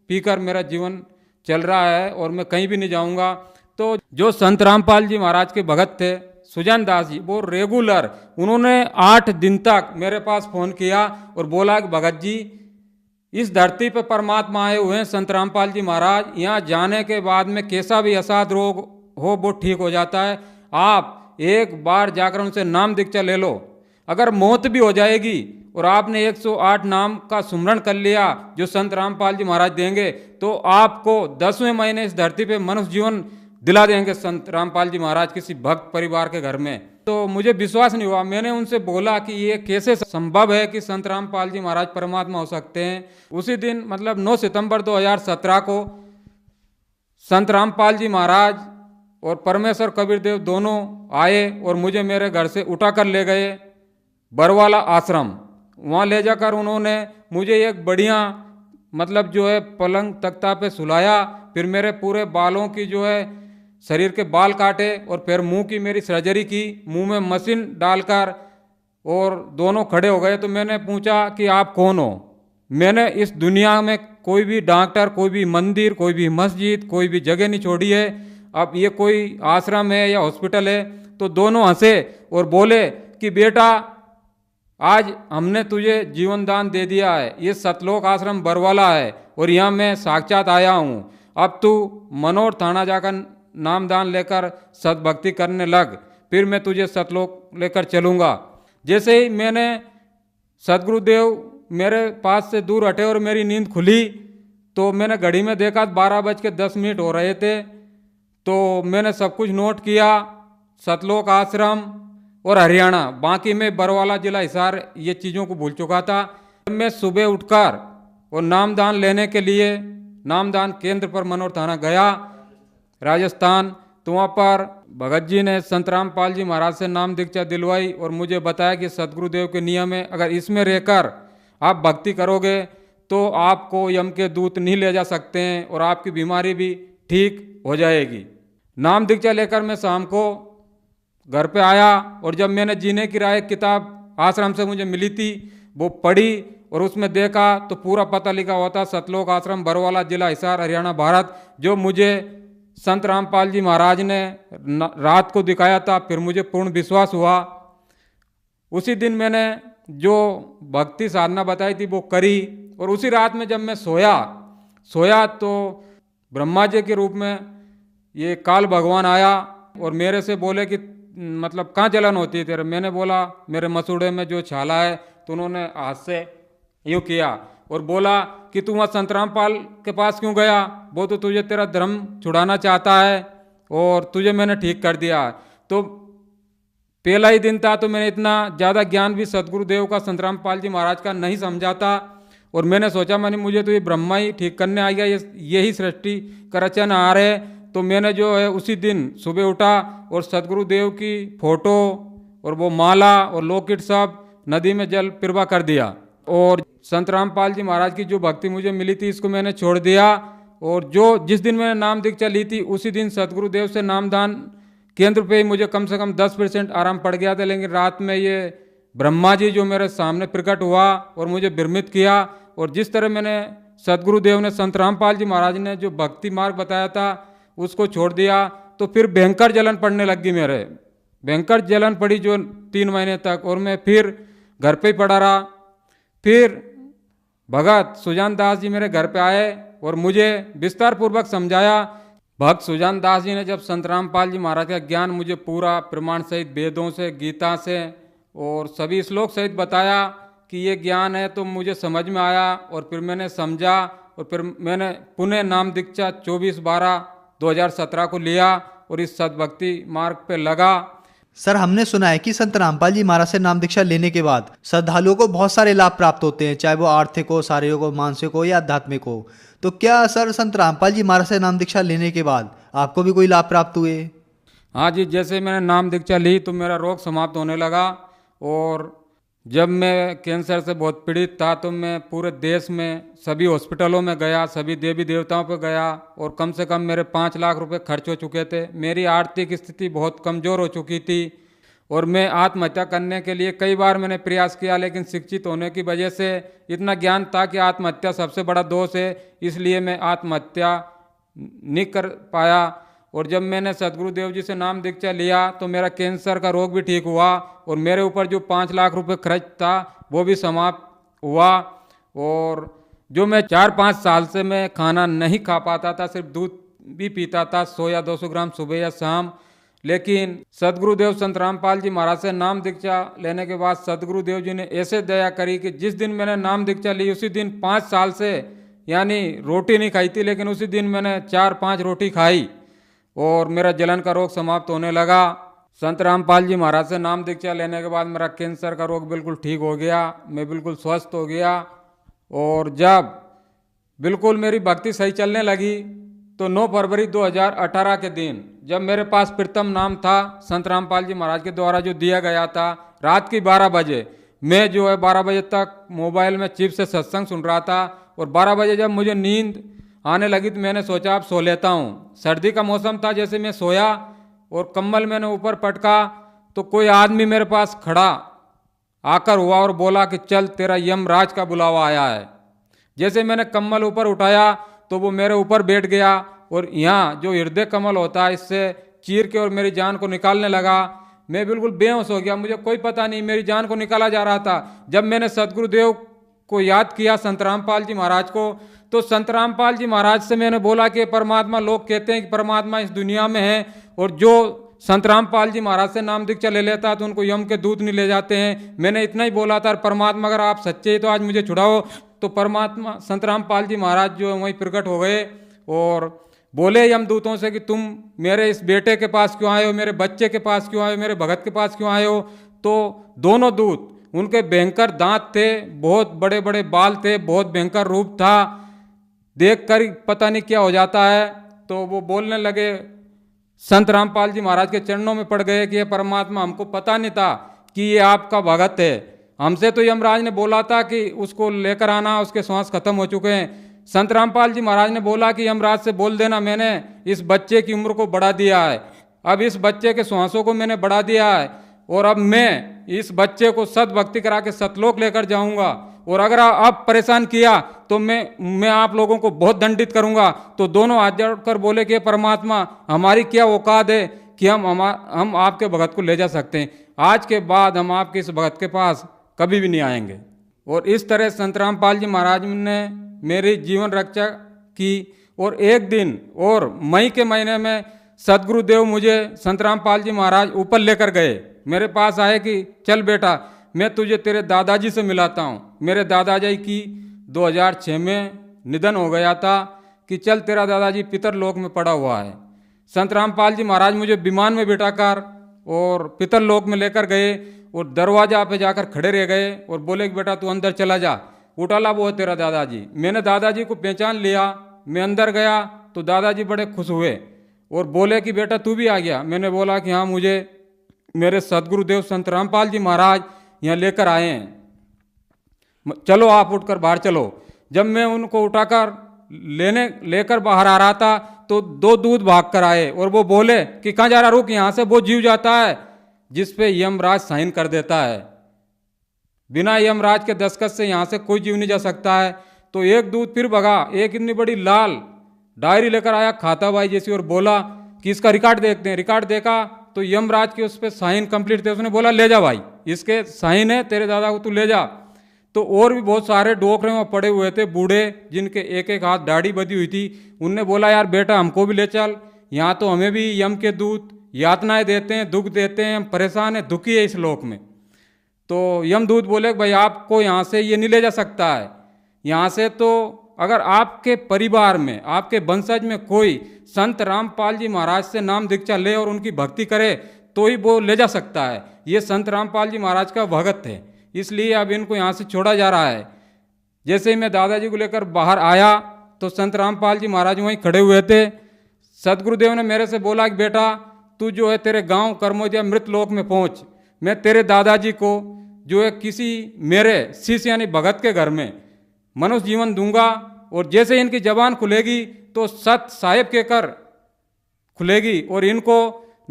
पीकर मेरा जीवन चल रहा है और मैं कहीं भी नहीं जाऊंगा। तो जो संत रामपाल जी महाराज के भगत थे सुजान दास जी, वो रेगुलर उन्होंने 8 दिन तक मेरे पास फोन किया और बोला कि भगत जी इस धरती पर परमात्मा आए हुए हैं संत रामपाल जी महाराज, यहाँ जाने के बाद में कैसा भी असाध रोग हो वो ठीक हो जाता है, आप एक बार जाकर उनसे नाम दीक्षा ले लो, अगर मौत भी हो जाएगी और आपने 108 नाम का सुमरण कर लिया जो संत रामपाल जी महाराज देंगे तो आपको 10वें महीने इस धरती पे मनुष्य जीवन दिला देंगे संत रामपाल जी महाराज किसी भक्त परिवार के घर में। तो मुझे विश्वास नहीं हुआ। मैंने उनसे बोला कि ये कैसे संभव है कि संत रामपाल जी महाराज परमात्मा हो सकते हैं। उसी दिन मतलब 9 सितंबर 2017 को संत रामपाल जी महाराज और परमेश्वर कबीर देव दोनों आए और मुझे मेरे घर से उठा कर ले गए बरवाला आश्रम। वहाँ ले जाकर उन्होंने मुझे एक बढ़िया मतलब जो है पलंग तख्ता पे सुलाया, फिर मेरे पूरे बालों की जो है शरीर के बाल काटे और फिर मुंह की मेरी सर्जरी की, मुंह में मशीन डालकर, और दोनों खड़े हो गए। तो मैंने पूछा कि आप कौन हो? मैंने इस दुनिया में कोई भी डॉक्टर, कोई भी मंदिर, कोई भी मस्जिद, कोई भी जगह नहीं छोड़ी है, अब ये कोई आश्रम है या हॉस्पिटल है। तो दोनों हंसे और बोले कि बेटा आज हमने तुझे जीवन दान दे दिया है, ये सतलोक आश्रम बरवाला है और यहाँ मैं साक्षात आया हूँ, अब तू मनोर थाना जाकर नाम दान लेकर सतभक्ति करने लग, फिर मैं तुझे सतलोक लेकर चलूँगा। जैसे ही मैंने सदगुरुदेव मेरे पास से दूर हटे और मेरी नींद खुली तो मैंने घड़ी में देखा 12:10 हो रहे थे। तो मैंने सब कुछ नोट किया, सतलोक आश्रम और हरियाणा, बाकी में बरवाला जिला हिसार ये चीज़ों को भूल चुका था। मैं सुबह उठकर और नामदान लेने के लिए नामदान केंद्र पर मनोर थाना गया राजस्थान। तो वहाँ पर भगत जी ने संत रामपाल जी महाराज से नाम दीक्षा दिलवाई और मुझे बताया कि सदगुरुदेव के नियम है, अगर इसमें रहकर आप भक्ति करोगे तो आपको यम के दूत नहीं ले जा सकते हैं और आपकी बीमारी भी ठीक हो जाएगी। नाम दीक्षा लेकर मैं शाम को घर पे आया और जब मैंने जीने की राह किताब आश्रम से मुझे मिली थी वो पढ़ी और उसमें देखा तो पूरा पता लिखा हुआ था सतलोक आश्रम बरवाला जिला हिसार हरियाणा भारत, जो मुझे संत रामपाल जी महाराज ने रात को दिखाया था। फिर मुझे पूर्ण विश्वास हुआ। उसी दिन मैंने जो भक्ति साधना बताई थी वो करी और उसी रात में जब मैं सोया तो ब्रह्मा जी के रूप में ये काल भगवान आया और मेरे से बोले कि मतलब कहाँ जलन होती है तेरे? मैंने बोला मेरे मसूड़े में जो छाला है। तो उन्होंने हाथ से यूँ किया और बोला कि तू वहाँ संत रामपाल के पास क्यों गया? वो तो तुझे तेरा धर्म छुड़ाना चाहता है और तुझे मैंने ठीक कर दिया। तो पहला ही दिन था तो मैंने इतना ज़्यादा ज्ञान भी सदगुरुदेव का संत रामपाल जी महाराज का नहीं समझा था और मैंने सोचा मैंने मुझे तो ये ब्रह्मा ही ठीक करने आ गया, यही सृष्टि का रचनहार है। तो मैंने जो है उसी दिन सुबह उठा और सदगुरुदेव की फोटो और वो माला और लॉकेट सब नदी में जल प्रवाह कर दिया और संत रामपाल जी महाराज की जो भक्ति मुझे मिली थी इसको मैंने छोड़ दिया। और जो जिस दिन मैंने नाम दीक्षा ली थी उसी दिन सदगुरुदेव से नामदान केंद्र पे ही मुझे कम से कम 10% आराम पड़ गया था। लेकिन रात में ये ब्रह्मा जी जो मेरे सामने प्रकट हुआ और मुझे भ्रमित किया और जिस तरह मैंने सदगुरुदेव ने संत रामपाल जी महाराज ने जो भक्ति मार्ग बताया था उसको छोड़ दिया तो फिर भयंकर जलन पड़ने लग गई, मेरे भयंकर जलन पड़ी जो 3 महीने तक। और मैं फिर घर पे ही पड़ा रहा। फिर भगत सुजान दास जी मेरे घर पे आए और मुझे विस्तार पूर्वक समझाया। भक्त सुजान दास जी ने जब संत रामपाल जी महाराज का ज्ञान मुझे पूरा प्रमाण सहित वेदों से, गीता से और सभी श्लोक सहित बताया कि ये ज्ञान है, तो मुझे समझ में आया और फिर मैंने समझा और फिर मैंने पुनः नाम दीक्षा 24/12/2017 को लिया और इस सद्भक्ति मार्ग पे लगा। सर, हमने सुना है कि संत रामपाल जी महाराज से नाम दीक्षा लेने के बाद श्रद्धालुओं को बहुत सारे लाभ प्राप्त होते हैं, चाहे वो आर्थिक हो, शारीरिक हो, मानसिक हो या आध्यात्मिक हो। तो क्या सर संत रामपाल जी महाराज से नाम दीक्षा लेने के बाद आपको भी कोई लाभ प्राप्त हुए? हाँ जी, जैसे मैंने नाम दीक्षा ली तो मेरा रोग समाप्त होने लगा। और जब मैं कैंसर से बहुत पीड़ित था तो मैं पूरे देश में सभी हॉस्पिटलों में गया, सभी देवी देवताओं पर गया, और कम से कम मेरे 5 लाख रुपए खर्च हो चुके थे। मेरी आर्थिक स्थिति बहुत कमज़ोर हो चुकी थी और मैं आत्महत्या करने के लिए कई बार मैंने प्रयास किया, लेकिन शिक्षित होने की वजह से इतना ज्ञान था कि आत्महत्या सबसे बड़ा दोष है, इसलिए मैं आत्महत्या नहीं कर पाया। और जब मैंने सदगुरुदेव जी से नाम दीक्षा लिया तो मेरा कैंसर का रोग भी ठीक हुआ और मेरे ऊपर जो 5 लाख रुपए खर्च था वो भी समाप्त हुआ। और जो मैं 4-5 साल से मैं खाना नहीं खा पाता था, सिर्फ दूध भी पीता था 100 या 200 ग्राम सुबह या शाम, लेकिन सदगुरुदेव संत रामपाल जी महाराज से नाम दीक्षा लेने के बाद सदगुरुदेव जी ने ऐसे दया करी कि जिस दिन मैंने नाम दीक्षा ली उसी दिन 5 साल से यानी रोटी नहीं खाई थी, लेकिन उसी दिन मैंने 4-5 रोटी खाई और मेरा जलन का रोग समाप्त होने लगा। संत रामपाल जी महाराज से नाम दीक्षा लेने के बाद मेरा कैंसर का रोग बिल्कुल ठीक हो गया, मैं बिल्कुल स्वस्थ हो गया। और जब बिल्कुल मेरी भक्ति सही चलने लगी तो 9 फरवरी 2018 के दिन जब मेरे पास प्रथम नाम था संत रामपाल जी महाराज के द्वारा जो दिया गया था, रात की 12 बजे मैं जो है 12 बजे तक मोबाइल में चिप से सत्संग सुन रहा था। और 12 बजे जब मुझे नींद आने लगी तो मैंने सोचा अब सो लेता हूँ। सर्दी का मौसम था, जैसे मैं सोया और कंबल मैंने ऊपर पटका तो कोई आदमी मेरे पास खड़ा आकर हुआ और बोला कि चल तेरा यमराज का बुलावा आया है। जैसे मैंने कंबल ऊपर उठाया तो वो मेरे ऊपर बैठ गया और यहाँ जो हृदय कमल होता है इससे चीर के और मेरी जान को निकालने लगा। मैं बिल्कुल बेहोश हो गया, मुझे कोई पता नहीं मेरी जान को निकाला जा रहा था। जब मैंने सदगुरुदेव को याद किया संत रामपाल जी महाराज को, तो संत रामपाल जी महाराज से मैंने बोला कि परमात्मा, लोग कहते हैं कि परमात्मा इस दुनिया में है और जो संत रामपाल जी महाराज से नाम दीक्षा ले लेता है तो उनको यम के दूत नहीं ले जाते हैं। मैंने इतना ही बोला था, परमात्मा अगर आप सच्चे हैं तो आज मुझे छुड़ाओ। तो परमात्मा संत रामपाल जी महाराज जो है वहीं प्रकट हो गए और बोले यमदूतों से कि तुम मेरे इस बेटे के पास क्यों आए हो, मेरे बच्चे के पास क्यों आए हो, मेरे भगत के पास क्यों आए हो। तो दोनों दूत, उनके भयंकर दांत थे, बहुत बड़े बड़े बाल थे, बहुत भयंकर रूप था, देख कर पता नहीं क्या हो जाता है। तो वो बोलने लगे, संत रामपाल जी महाराज के चरणों में पड़ गए कि ये परमात्मा, हमको पता नहीं था कि ये आपका भगत है। हमसे तो यमराज ने बोला था कि उसको लेकर आना, उसके श्वास खत्म हो चुके हैं। संत रामपाल जी महाराज ने बोला कि यमराज से बोल देना मैंने इस बच्चे की उम्र को बढ़ा दिया है, अब इस बच्चे के श्वासों को मैंने बढ़ा दिया है और अब मैं इस बच्चे को सद्भक्ति करा के सतलोक लेकर जाऊंगा और अगर आप परेशान किया तो मैं आप लोगों को बहुत दंडित करूंगा। तो दोनों हाथ जोड़कर बोले कि परमात्मा, हमारी क्या औकात है कि हम आपके भगत को ले जा सकते हैं। आज के बाद हम आपके इस भगत के पास कभी भी नहीं आएंगे। और इस तरह संत रामपाल जी महाराज ने मेरी जीवन रक्षा की। और एक दिन और मई के महीने में सदगुरुदेव मुझे संत रामपाल जी महाराज ऊपर लेकर गए, मेरे पास आए कि चल बेटा मैं तुझे तेरे दादाजी से मिलाता हूँ। मेरे दादाजी की 2006 में निधन हो गया था कि चल तेरा दादाजी पितरलोक में पड़ा हुआ है। संत रामपाल जी महाराज मुझे विमान में बिठाकर और पितरलोक में लेकर गए और दरवाजा पे जाकर खड़े रह गए और बोले कि बेटा तू अंदर चला जा, उठाला वो है तेरा दादाजी। मैंने दादाजी को पहचान लिया, मैं अंदर गया तो दादाजी बड़े खुश हुए और बोले कि बेटा तू भी आ गया। मैंने बोला कि हाँ, मुझे मेरे सदगुरुदेव संत रामपाल जी महाराज यहाँ लेकर आए हैं, चलो आप उठकर बाहर चलो। जब मैं उनको उठाकर लेकर बाहर आ रहा था तो 2 दूत भाग कर आए और वो बोले कि कहाँ जा रहा, रुक, यहाँ से वो जीव जाता है जिस पे यमराज साइन कर देता है, बिना यमराज के दस्तखत से यहाँ से कोई जीव नहीं जा सकता है। तो एक दूत फिर भगा, एक इतनी बड़ी लाल डायरी लेकर आया खाता बाई जैसी और बोला कि इसका रिकॉर्ड देखते हैं। रिकॉर्ड देखा तो यमराज के उस पर साइन कंप्लीट थे। उसने बोला ले जा भाई, इसके साइन है, तेरे दादा को तू ले जा। तो और भी बहुत सारे डोकरे वहाँ पड़े हुए थे, बूढ़े जिनके एक एक हाथ दाढ़ी बधी हुई थी। उनने बोला यार बेटा हमको भी ले चल, यहाँ तो हमें भी यम के दूत यातनाएं देते हैं, दुख देते हैं, हम परेशान है, दुखी है इस लोक में। तो यमदूत बोले भाई आपको यहाँ से ये नहीं ले जा सकता है, यहाँ से तो अगर आपके परिवार में, आपके वंशज में कोई संत रामपाल जी महाराज से नाम दीक्षा ले और उनकी भक्ति करे तो ही वो ले जा सकता है। ये संत रामपाल जी महाराज का भगत है, इसलिए अब इनको यहाँ से छोड़ा जा रहा है। जैसे ही मैं दादाजी को लेकर बाहर आया तो संत रामपाल जी महाराज वहीं खड़े हुए थे। सदगुरुदेव ने मेरे से बोला कि बेटा तू जो है तेरे गांव कर्मोदया मृत लोक में पहुंच, मैं तेरे दादाजी को जो है किसी मेरे शिष्य यानी भगत के घर में मनुष्य जीवन दूंगा, और जैसे इनकी जबान खुलेगी तो सत साहेब के कर खुलेगी और इनको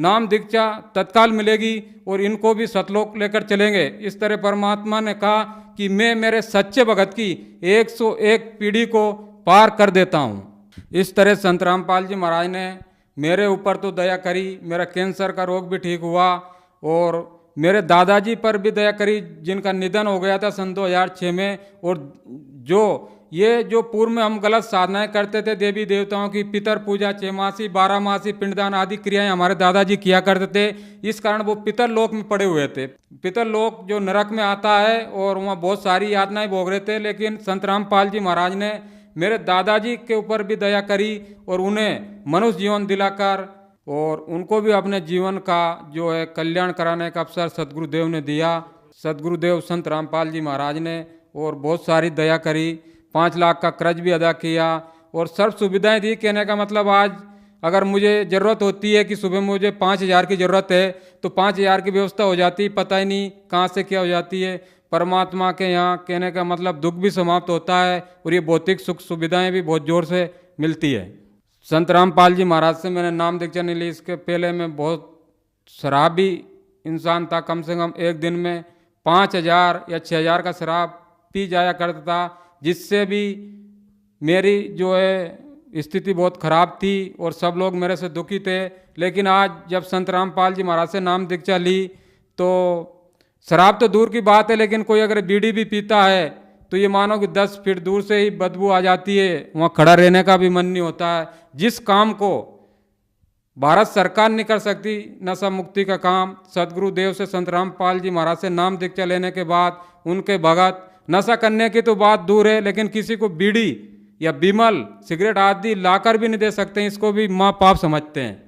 नाम दीक्षा तत्काल मिलेगी और इनको भी सतलोक लेकर चलेंगे। इस तरह परमात्मा ने कहा कि मैं मेरे सच्चे भगत की 101 पीढ़ी को पार कर देता हूँ। इस तरह संत रामपाल जी महाराज ने मेरे ऊपर तो दया करी, मेरा कैंसर का रोग भी ठीक हुआ और मेरे दादाजी पर भी दया करी जिनका निधन हो गया था सन 2006 में। और जो पूर्व में हम गलत साधनाएं करते थे देवी देवताओं की, पितर पूजा, 6 मासी 12 मासी पिंडदान आदि क्रियाएं हमारे दादाजी किया करते थे, इस कारण वो पितर लोक में पड़े हुए थे। पितर लोक जो नरक में आता है और वहाँ बहुत सारी यातनाएं भोग रहे थे, लेकिन संत रामपाल जी महाराज ने मेरे दादाजी के ऊपर भी दया करी और उन्हें मनुष्य जीवन दिलाकर और उनको भी अपने जीवन का जो है कल्याण कराने का अवसर सदगुरुदेव ने दिया। सदगुरुदेव संत रामपाल जी महाराज ने और बहुत सारी दया करी, 5 लाख का कर्ज भी अदा किया और सर्व सुविधाएं दी। कहने का मतलब आज अगर मुझे ज़रूरत होती है कि सुबह मुझे 5,000 की ज़रूरत है तो 5,000 की व्यवस्था हो जाती, पता ही नहीं कहाँ से क्या हो जाती है। परमात्मा के यहाँ कहने का मतलब दुख भी समाप्त होता है और ये भौतिक सुख सुविधाएं भी बहुत जोर से मिलती है। संत रामपाल जी महाराज से मैंने नाम दीक्षा नहीं ली, इसके पहले मैं बहुत शराबी इंसान था। कम से कम एक दिन में 5,000 या 6,000 का शराब पी जाया करता था, जिससे भी मेरी जो है स्थिति बहुत खराब थी और सब लोग मेरे से दुखी थे। लेकिन आज जब संत रामपाल जी महाराज से नाम दीक्षा ली तो शराब तो दूर की बात है, लेकिन कोई अगर बीड़ी भी पीता है तो ये मानो कि 10 फीट दूर से ही बदबू आ जाती है, वहाँ खड़ा रहने का भी मन नहीं होता है। जिस काम को भारत सरकार नहीं कर सकती, नशा मुक्ति का काम, सदगुरुदेव से संत रामपाल जी महाराज से नाम दीक्षा लेने के बाद उनके भगत, नशा करने की तो बात दूर है लेकिन किसी को बीड़ी या बिमल सिगरेट आदि लाकर भी नहीं दे सकते, इसको भी महापाप समझते हैं।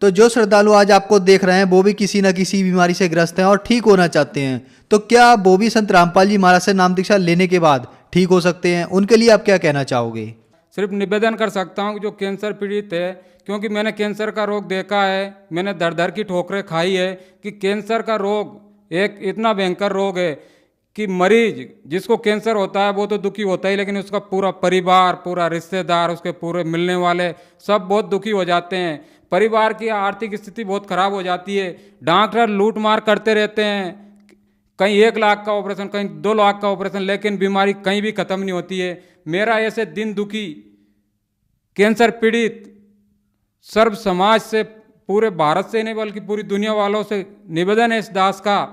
तो जो श्रद्धालु आज आपको देख रहे हैं वो भी किसी न किसी बीमारी से ग्रस्त हैं और ठीक होना चाहते हैं, तो क्या वो भी संत रामपाल जी महाराज से नाम दीक्षा लेने के बाद ठीक हो सकते हैं? उनके लिए आप क्या कहना चाहोगे? सिर्फ निवेदन कर सकता हूँ कि जो कैंसर पीड़ित है, क्योंकि मैंने कैंसर का रोग देखा है, मैंने दर दर की ठोकरें खाई है कि कैंसर का रोग एक इतना भयंकर रोग है कि मरीज जिसको कैंसर होता है वो तो दुखी होता ही, लेकिन उसका पूरा परिवार, पूरा रिश्तेदार, उसके पूरे मिलने वाले सब बहुत दुखी हो जाते हैं। परिवार की आर्थिक स्थिति बहुत खराब हो जाती है। डॉक्टर लूट मार करते रहते हैं, कहीं 1 लाख का ऑपरेशन, कहीं 2 लाख का ऑपरेशन, लेकिन बीमारी कहीं भी खत्म नहीं होती है। मेरा ऐसे दिन दुखी कैंसर पीड़ित सर्व समाज से, पूरे भारत से नहीं बल्कि पूरी दुनिया वालों से निवेदन है इस दास का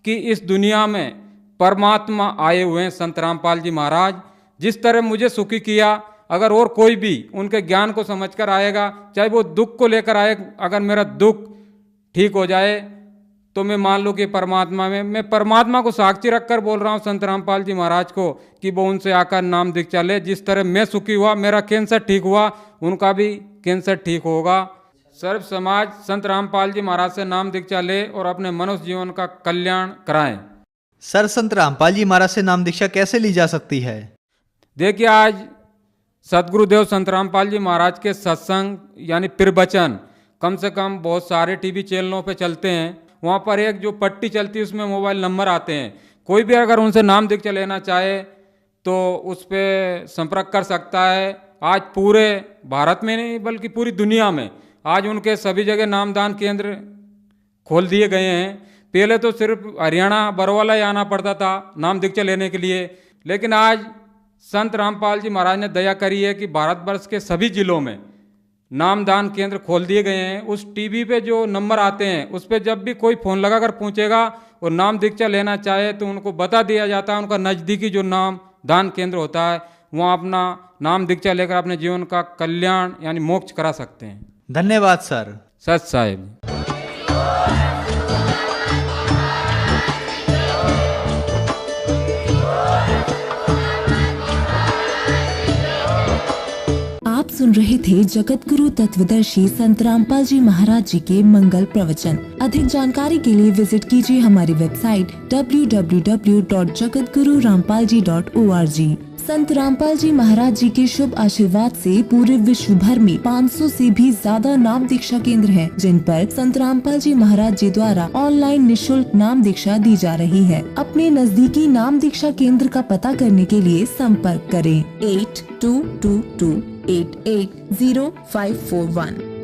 कि इस दुनिया में परमात्मा आए हुए हैं संत रामपाल जी महाराज। जिस तरह मुझे सुखी किया, अगर और कोई भी उनके ज्ञान को समझकर आएगा, चाहे वो दुख को लेकर आए, अगर मेरा दुख ठीक हो जाए तो मैं मान लूँ कि परमात्मा में, मैं परमात्मा को साक्षी रखकर बोल रहा हूँ संत रामपाल जी महाराज को कि वो उनसे आकर नाम दीक्षा ले। जिस तरह मैं सुखी हुआ, मेरा कैंसर ठीक हुआ, उनका भी कैंसर ठीक होगा। सर्व समाज संत रामपाल जी महाराज से नाम दीक्षा ले और अपने मनुष्य जीवन का कल्याण कराएं। सर, संत रामपाल जी महाराज से नाम दीक्षा कैसे ली जा सकती है? देखिए, आज सदगुरुदेव संत रामपाल जी महाराज के सत्संग यानी प्रवचन कम से कम बहुत सारे टीवी चैनलों पे चलते हैं। वहाँ पर एक जो पट्टी चलती है उसमें मोबाइल नंबर आते हैं। कोई भी अगर उनसे नाम दीक्षा लेना चाहे तो उस पर संपर्क कर सकता है। आज पूरे भारत में नहीं बल्कि पूरी दुनिया में आज उनके सभी जगह नामदान केंद्र खोल दिए गए हैं। पहले तो सिर्फ हरियाणा बरवाला ही आना पड़ता था नाम दीक्षा लेने के लिए, लेकिन आज संत रामपाल जी महाराज ने दया करी है कि भारतवर्ष के सभी जिलों में नामदान केंद्र खोल दिए गए हैं। उस टीवी पे जो नंबर आते हैं उस पे जब भी कोई फ़ोन लगाकर पूछेगा और नाम दीक्षा लेना चाहे तो उनको बता दिया जाता है उनका नज़दीकी जो नाम दान केंद्र होता है, वहाँ अपना नाम दीक्षा लेकर अपने जीवन का कल्याण यानी मोक्ष करा सकते हैं। धन्यवाद सर। सच साहेब। आप सुन रहे थे जगत गुरु तत्वदर्शी संत रामपाल जी महाराज जी के मंगल प्रवचन। अधिक जानकारी के लिए विजिट कीजिए हमारी वेबसाइट www.jagatgururampalji.org। संत रामपाल जी महाराज जी के शुभ आशीर्वाद से पूरे विश्व भर में 500 से भी ज्यादा नाम दीक्षा केंद्र हैं, जिन पर संत रामपाल जी महाराज जी द्वारा ऑनलाइन निशुल्क नाम दीक्षा दी जा रही है। अपने नजदीकी नाम दीक्षा केंद्र का पता करने के लिए संपर्क करें 8222880541।